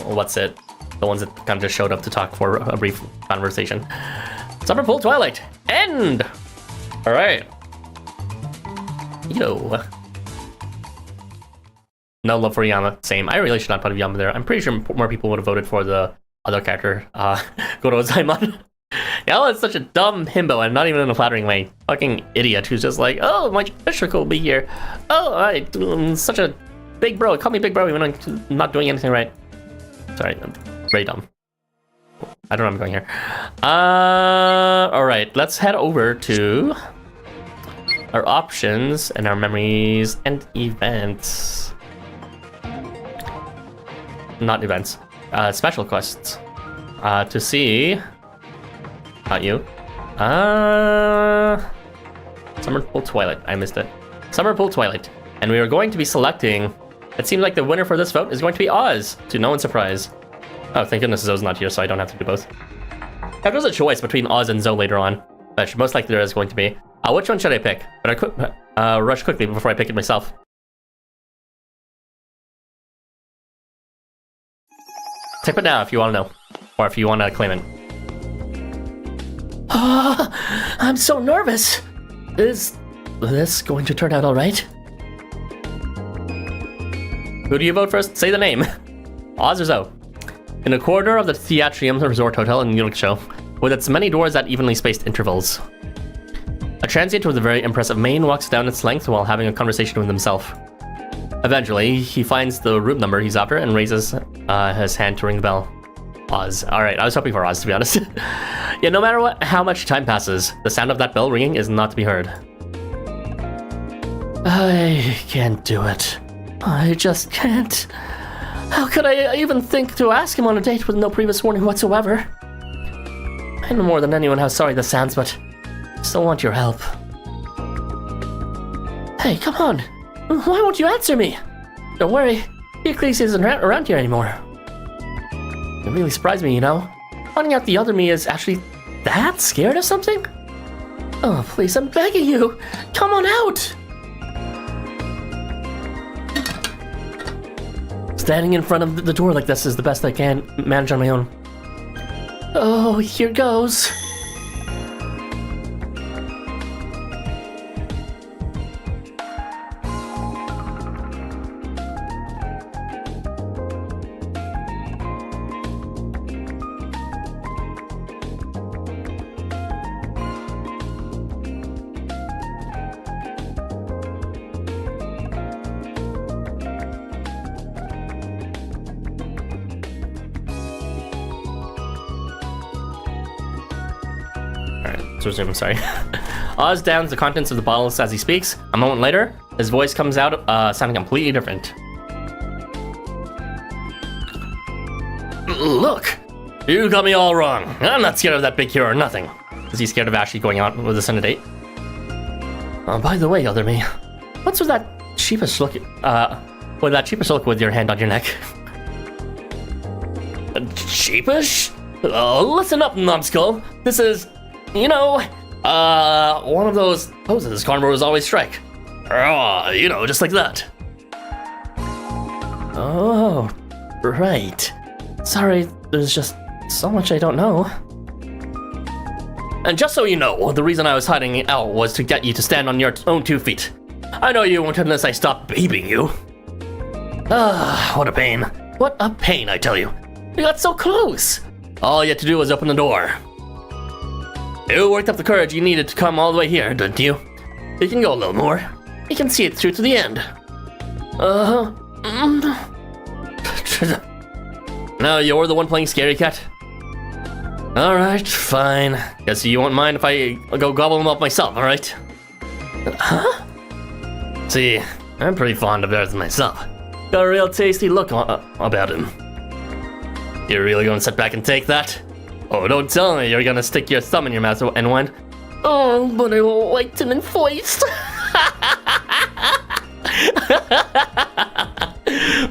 what's it? The ones that kind of just showed up to talk for a brief conversation. Summer Pool Twilight! End! Alright. Yo. No love for Yama. Same. I really should not put Yama there. I'm pretty sure more people would have voted for the other character, Goro Zaimon. Yeah, it's such a dumb himbo, and not even in a flattering way. Fucking idiot who's just like, oh, my Fisher will be here. Oh, I'm such a big bro. Call me big bro even when I'm not doing anything right. Sorry, I'm very dumb. I don't know where I'm going here. Alright, let's head over to our options and our memories and events. Not events. Special quests. To see... Not you. Summer Pool Twilight. I missed it. Summer Pool Twilight. And we are going to be selecting... It seems like the winner for this vote is going to be Oz, to no one's surprise. Oh, thank goodness Zoe's not here, so I don't have to do both. If there's a choice between Oz and Zoe later on, which most likely there is going to be, which one should I pick? But I rush quickly before I pick it myself. Type it now if you want to know, or if you want to claim it. I'm so nervous. Is this going to turn out all right? Who do you vote first? Say the name. Oz or Zoe? In a corridor of the Theatrium Resort Hotel in Yurikacho, with its many doors at evenly spaced intervals, a transient with a very impressive mane walks down its length while having a conversation with himself. Eventually, he finds the room number he's after and raises his hand to ring the bell. Oz. Alright, I was hoping for Oz, to be honest. Yeah, no matter how much time passes, the sound of that bell ringing is not to be heard. I can't do it. I just can't. How could I even think to ask him on a date with no previous warning whatsoever? I know more than anyone how sorry this sounds, but I still want your help. Hey, come on. Why won't you answer me? Don't worry, Euclid isn't around here anymore. It really surprised me, you know? Finding out the other me is actually that scared of something? Oh, please, I'm begging you. Come on out! Standing in front of the door like this is the best I can manage on my own. Oh, here goes. Alright, let's resume, sorry. Oz downs the contents of the bottles as he speaks. A moment later, his voice comes out sounding completely different. Look! You got me all wrong. I'm not scared of that big hero or nothing. Is he scared of Ashley going out with us on a date? By the way, other me, what's with that sheepish look, with your hand on your neck? Sheepish? Listen up, numbskull. This is, one of those poses carnivores always strike. Just like that. Oh, right. Sorry, there's just so much I don't know. And just so you know, the reason I was hiding out was to get you to stand on your own 2 feet. I know you won't unless I stop babying you. What a pain. What a pain, I tell you. You got so close. All you had to do was open the door. You worked up the courage you needed to come all the way here, didn't you? You can go a little more. You can see it through to the end. Now you're the one playing Scary Cat? Alright, fine. Guess you won't mind if I go gobble him up myself, alright? Huh? See, I'm pretty fond of bears myself. Got a real tasty look about him. You're really gonna sit back and take that? Oh, don't tell me you're gonna stick your thumb in your mouth and went, oh, but I liked him in voice.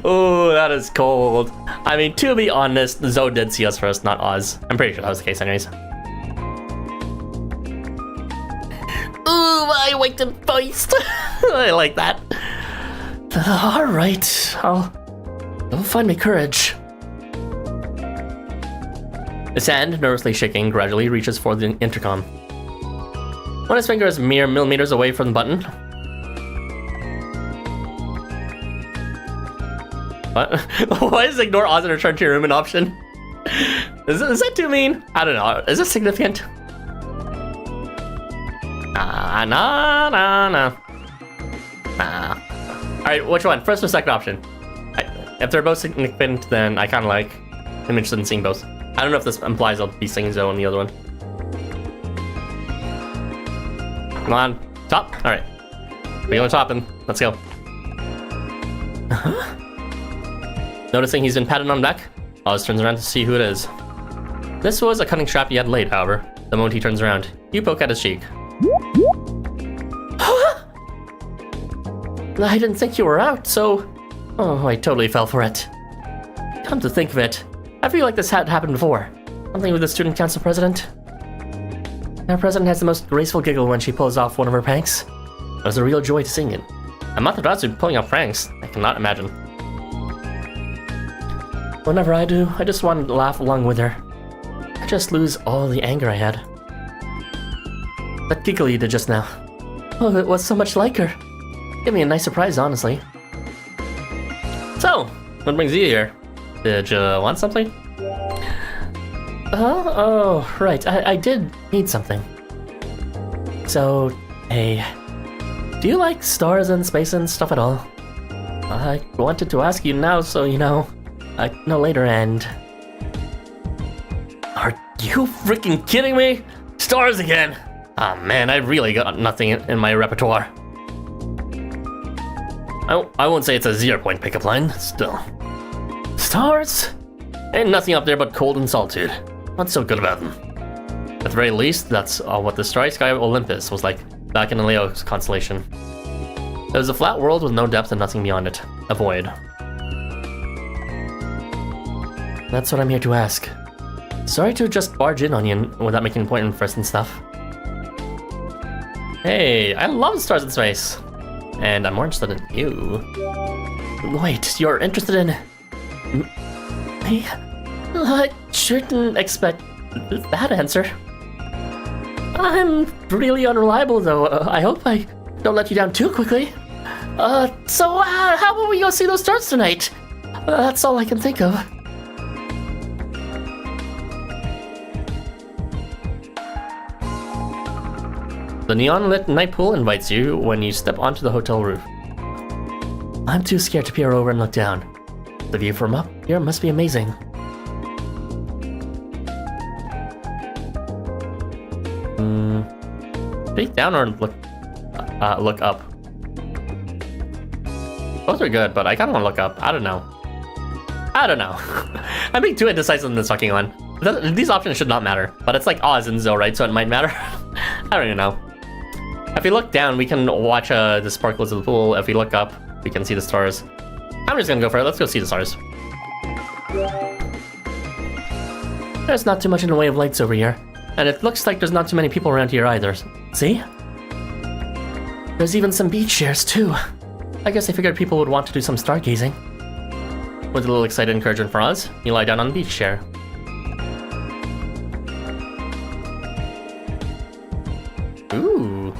Oh, that is cold. I mean, to be honest, Zoe did see us first, not Oz. I'm pretty sure that was the case anyways. Ooh, I liked him voiced. I like that. Alright, I'll find my courage. His hand, nervously shaking, gradually reaches for the intercom. When his finger is mere millimeters away from the button. What? Why does ignore Oz and return to your room an option? Is that too mean? I don't know. Is this significant? Nah. Alright, which one? First or second option? If they're both significant, then I kind of I'm interested in seeing both. I don't know if this implies I'll be seeing Zoe in the other one. Come on, top? Alright. We're going top and let's go. Noticing he's been patted on the back, Oz turns around to see who it is. This was a cunning trap he had laid, however. The moment he turns around, you poke at his cheek. I didn't think you were out, so... Oh, I totally fell for it. Come to think of it, I feel like this had happened before. Something with the student council president. Our president has the most graceful giggle when she pulls off one of her pranks. It was a real joy to sing it. Amaterasu pulling off pranks, I cannot imagine. Whenever I do, I just want to laugh along with her. I just lose all the anger I had. That giggle you did just now. Oh, it was so much like her. Give me a nice surprise, honestly. So, what brings you here? Did you want something? Oh, right. I did need something. So, hey, do you like stars and space and stuff at all? I wanted to ask you now, so you know. I know later, and... Are you freaking kidding me? Stars again! Ah, man, I really got nothing in my repertoire. I won't say it's a 0-point pickup line, still. Stars? Ain't nothing up there but cold and solitude. What's so good about them? At the very least, that's what the starry sky of Olympus was like back in the Leo's constellation. It was a flat world with no depth and nothing beyond it. A void. That's what I'm here to ask. Sorry to just barge in on you without making an appointment first and stuff. Hey, I love stars in space. And I'm more interested in you. Wait, you're interested in... me? I shouldn't expect that answer. I'm really unreliable though. I hope I don't let you down too quickly. So how about we go see those stars tonight? That's all I can think of. The neon-lit night pool invites you when you step onto the hotel roof. I'm too scared to peer over and look down. The view from up here must be amazing. Peek down or look up? Both are good, but I kind of want to look up. I don't know. I'm being too indecisive in this fucking one. These options should not matter, but it's like Oz and Zoe, right? So it might matter. I don't even know. If we look down, we can watch the sparkles of the pool. If we look up, we can see the stars. I'm just gonna go for it. Let's go see the stars. There's not too much in the way of lights over here, and it looks like there's not too many people around here either. See? There's even some beach chairs too. I guess I figured people would want to do some stargazing. With a little excited encouragement for us, you lie down on the beach chair. Ooh,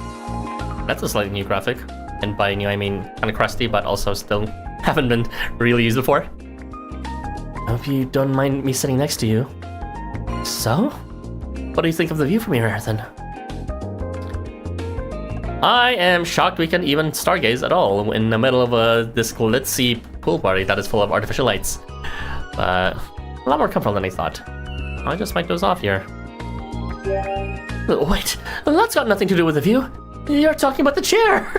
that's a slightly new graphic. And by new, I mean kind of crusty, but also still haven't been really used before. Hope you don't mind me sitting next to you. So? What do you think of the view from here, then? I am shocked we can even stargaze at all in the middle of this glitzy pool party that is full of artificial lights. A lot more comfortable than I thought. I just might doze off here. Wait, that's got nothing to do with the view. You're talking about the chair.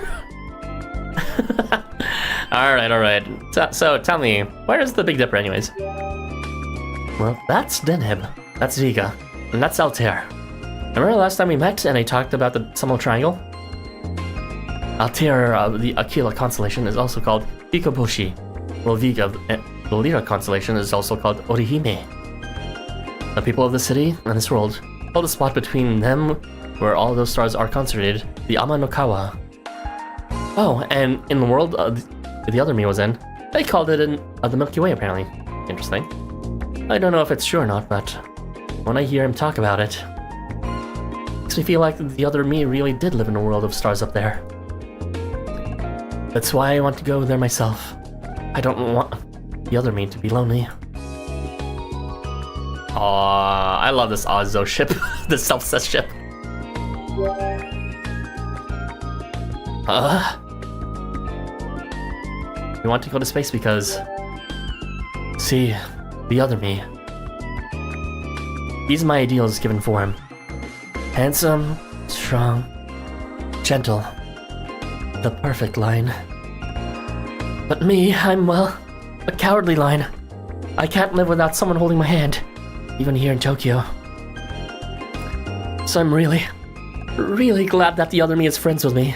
Alright. So tell me, where is the Big Dipper anyways? Well, that's Deneb, that's Viga, and that's Altair. Remember last time we met and I talked about the Summel Triangle? Altair, the Aquila constellation, is also called Ikoboshi, while Viga, the Lyra constellation, is also called Orihime. The people of the city and this world hold a spot between them where all those stars are concentrated, the Amanokawa. Oh, and in the world the other me was in, they called it the Milky Way apparently. Interesting. I don't know if it's true or not, but when I hear him talk about it, it makes me feel like the other me really did live in a world of stars up there. That's why I want to go there myself. I don't want the other me to be lonely. Aww, I love this Ozo ship, this self-cessed ship. We want to go to space because... See, the other me. These are my ideals given form. Handsome, strong, gentle. The perfect line. But me, I'm, well, a cowardly line. I can't live without someone holding my hand, even here in Tokyo. So I'm really glad that the other me is friends with me.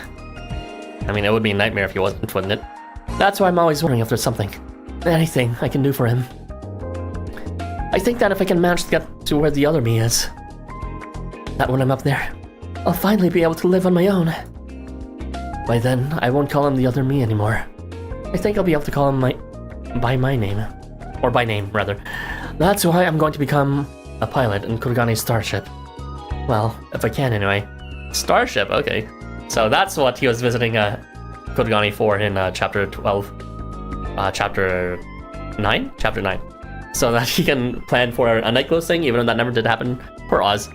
I mean, it would be a nightmare if he wasn't, wouldn't it? That's why I'm always wondering if there's anything I can do for him. I think that if I can manage to get to where the other me is, that when I'm up there, I'll finally be able to live on my own. By then, I won't call him the other me anymore. I think I'll be able to call him by my name. Or by name, rather. That's why I'm going to become a pilot in Kurogane's starship. Well, if I can anyway. Starship, okay. So that's what he was visiting Kurogane for in chapter 12. Chapter 9? Chapter 9. So that he can plan for a night clothes thing, even though that never did happen for Oz.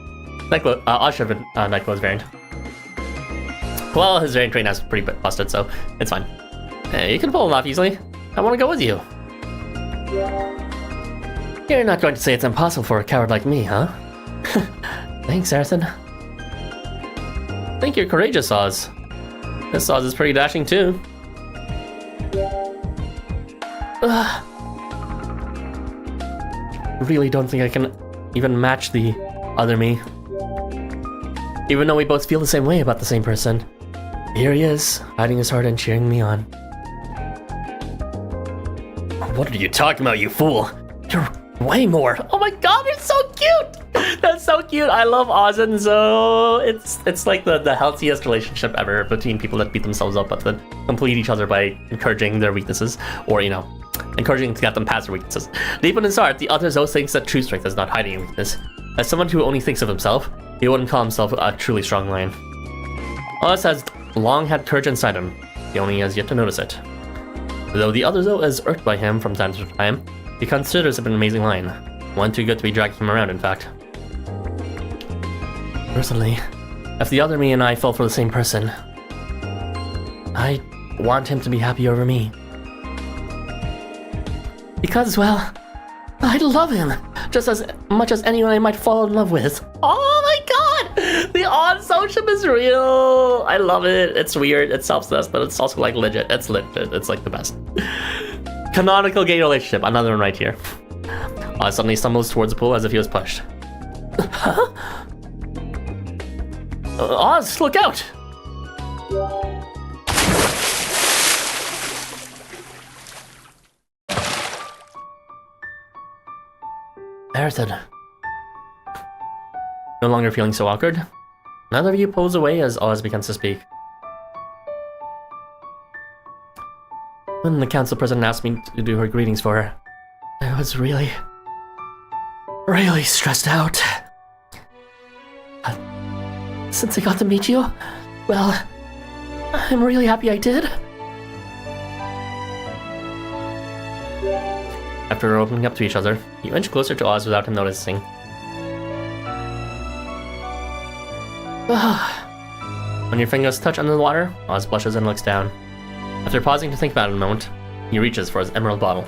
Oz should have been night clothes variant. Well, his variant train has pretty busted, so it's fine. Hey, you can pull it off easily. I want to go with you. You're not going to say it's impossible for a coward like me, huh? Thanks, Arison. I think you're courageous, Oz. This Oz is pretty dashing, too. Really don't think I can even match the other me. Even though we both feel the same way about the same person. Here he is, hiding his heart and cheering me on. What are you talking about, you fool? You're way more. Oh my god, they're so cute! That's so cute. I love Oz and Zoe. It's like the healthiest relationship ever between people that beat themselves up but then complete each other by encouraging their weaknesses, or, you know, encouraging to get them past their weaknesses. Deep in his heart, the other Zoe thinks that true strength is not hiding in weakness. As someone who only thinks of himself, he wouldn't call himself a truly strong lion. Oz has long had courage inside him. He only has yet to notice it. Though the other Zoe is irked by him from time to time, he considers him an amazing lion. One too good to be dragging him around, in fact. Personally, if the other me and I fell for the same person, I want him to be happy over me. Because, well, I love him just as much as anyone I might fall in love with. Oh my god! The odd social is real. I love it. It's weird. It's self-obsessed, but it's also like legit. It's legit. It's like the best. Canonical gay relationship. Another one right here. Suddenly stumbles towards the pool as if he was pushed. Huh? Oz, look out! Marathon. No longer feeling so awkward, neither of you pulls away as Oz begins to speak. When the council president asked me to do her greetings for her, I was really stressed out. Since I got to meet you, well, I'm really happy I did. After opening up to each other, you inch closer to Oz without him noticing. When your fingers touch under the water, Oz blushes and looks down. After pausing to think about it a moment, he reaches for his emerald bottle.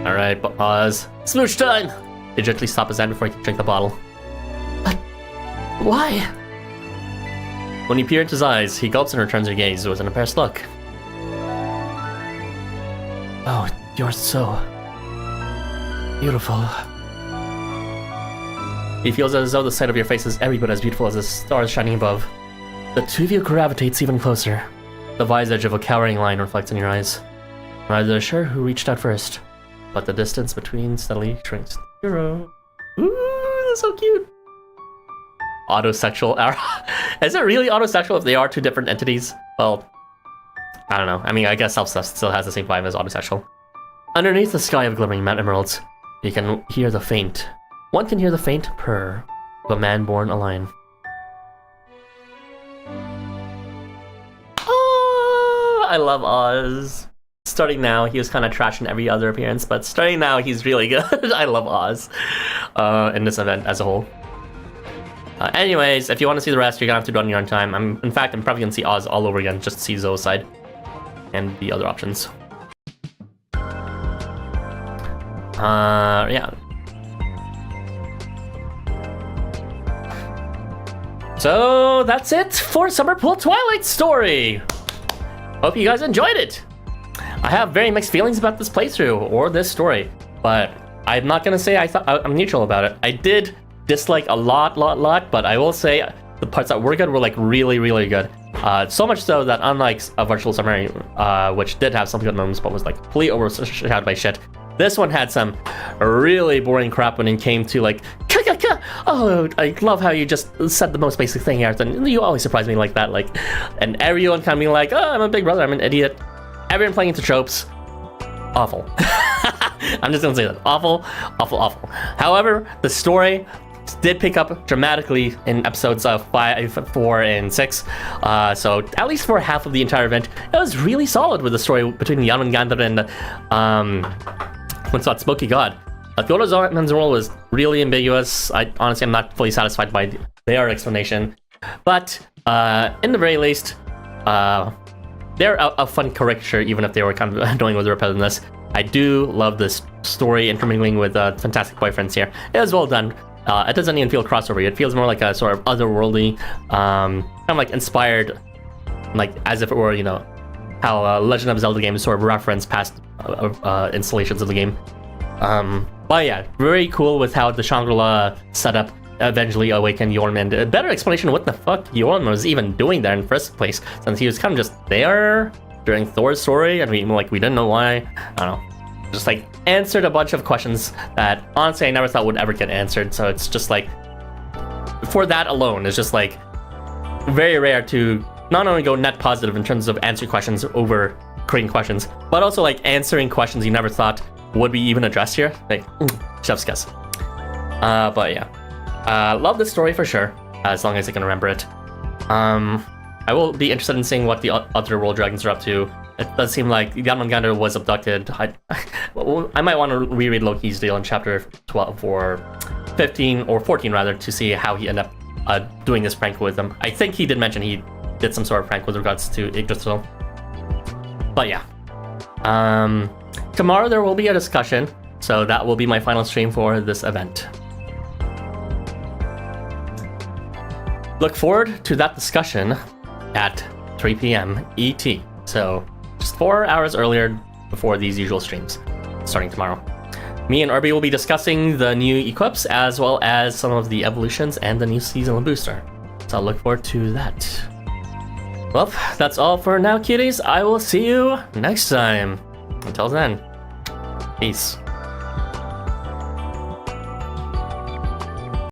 Alright, Oz, smooch time! They gently stop his hand before he can drink the bottle. But why? When you peer into his eyes, he gulps and returns your gaze with an embarrassed look. Oh, you're so beautiful. He feels as though the sight of your face is every bit as beautiful as the stars shining above. The two of you gravitates even closer. The visage of a cowering lion reflects in your eyes. Neither sure who reached out first, but the distance between steadily shrinks. Ooh, that's so cute. Autosexual. Is it really autosexual if they are two different entities? Well, I don't know. I mean, I guess self-obsessed still has the same vibe as autosexual. Underneath the sky of glimmering matte emeralds, you can hear the faint. One can hear the faint purr of a man born a lion. Oh, I love Oz. Starting now, he was kind of trash in every other appearance, but starting now, he's really good. I love Oz in this event as a whole. Anyways, if you want to see the rest, you're gonna have to do it on your own time. In fact, I'm probably gonna see Oz all over again just to see Zoe's side and the other options. Yeah. So that's it for Summer Pool Twilight story. Hope you guys enjoyed it. I have very mixed feelings about this playthrough or this story, but I'm not gonna say I'm neutral about it. I did dislike a lot, but I will say the parts that were good were like really good. So much so that unlike a Virtual Summer, which did have some good moments but was like completely overshadowed by shit, this one had some really boring crap when it came to like, oh, I love how you just said the most basic thing here, and you always surprise me like that, like, and everyone kind of being like, oh, I'm a big brother, I'm an idiot. Everyone playing into tropes. Awful. I'm just gonna say that. Awful. However, the story did pick up dramatically in episodes 5, 4, and 6. So at least for half of the entire event, it was really solid with the story between Jormungandr and what's that, Smoky God. Jormungandr's role was really ambiguous. Honestly, I'm not fully satisfied by their explanation. But in the very least, they're a fun caricature, even if they were kind of annoying with the repetitiveness. I do love this story intermingling with fantastic boyfriends here. It was well done. It doesn't even feel crossover. It feels more like a sort of otherworldly, kind of like inspired, like as if it were, you know, how Legend of Zelda games sort of reference past installations of the game. But yeah, very cool with how the Shangri-La setup eventually awakened Yorm, and a better explanation of what the fuck Yorm was even doing there in the first place, since he was kind of just there during Thor's story, and we didn't know why. I don't know. Just like answered a bunch of questions that honestly I never thought would ever get answered. So it's just like, for that alone, it's just like very rare to not only go net positive in terms of answering questions over creating questions, but also like answering questions you never thought would be even addressed here. Like, chef's kiss. But yeah. Love this story for sure, as long as I can remember it. I will be interested in seeing what the other world dragons are up to. It does seem like Jormungandr was abducted. I might want to reread Loki's deal in chapter 12 or 15 or 14 rather, to see how he ended up doing this prank with them. I think he did mention he did some sort of prank with regards to Yggdrasil. But yeah. Tomorrow there will be a discussion, so that will be my final stream for this event. look forward to that discussion at 3 p.m. ET. So just 4 hours earlier before these usual streams, starting tomorrow. Me and Irby will be discussing the new equips as well as some of the evolutions and the new seasonal booster. So I'll look forward to that. Well, that's all for now, cuties. I will see you next time. Until then, peace.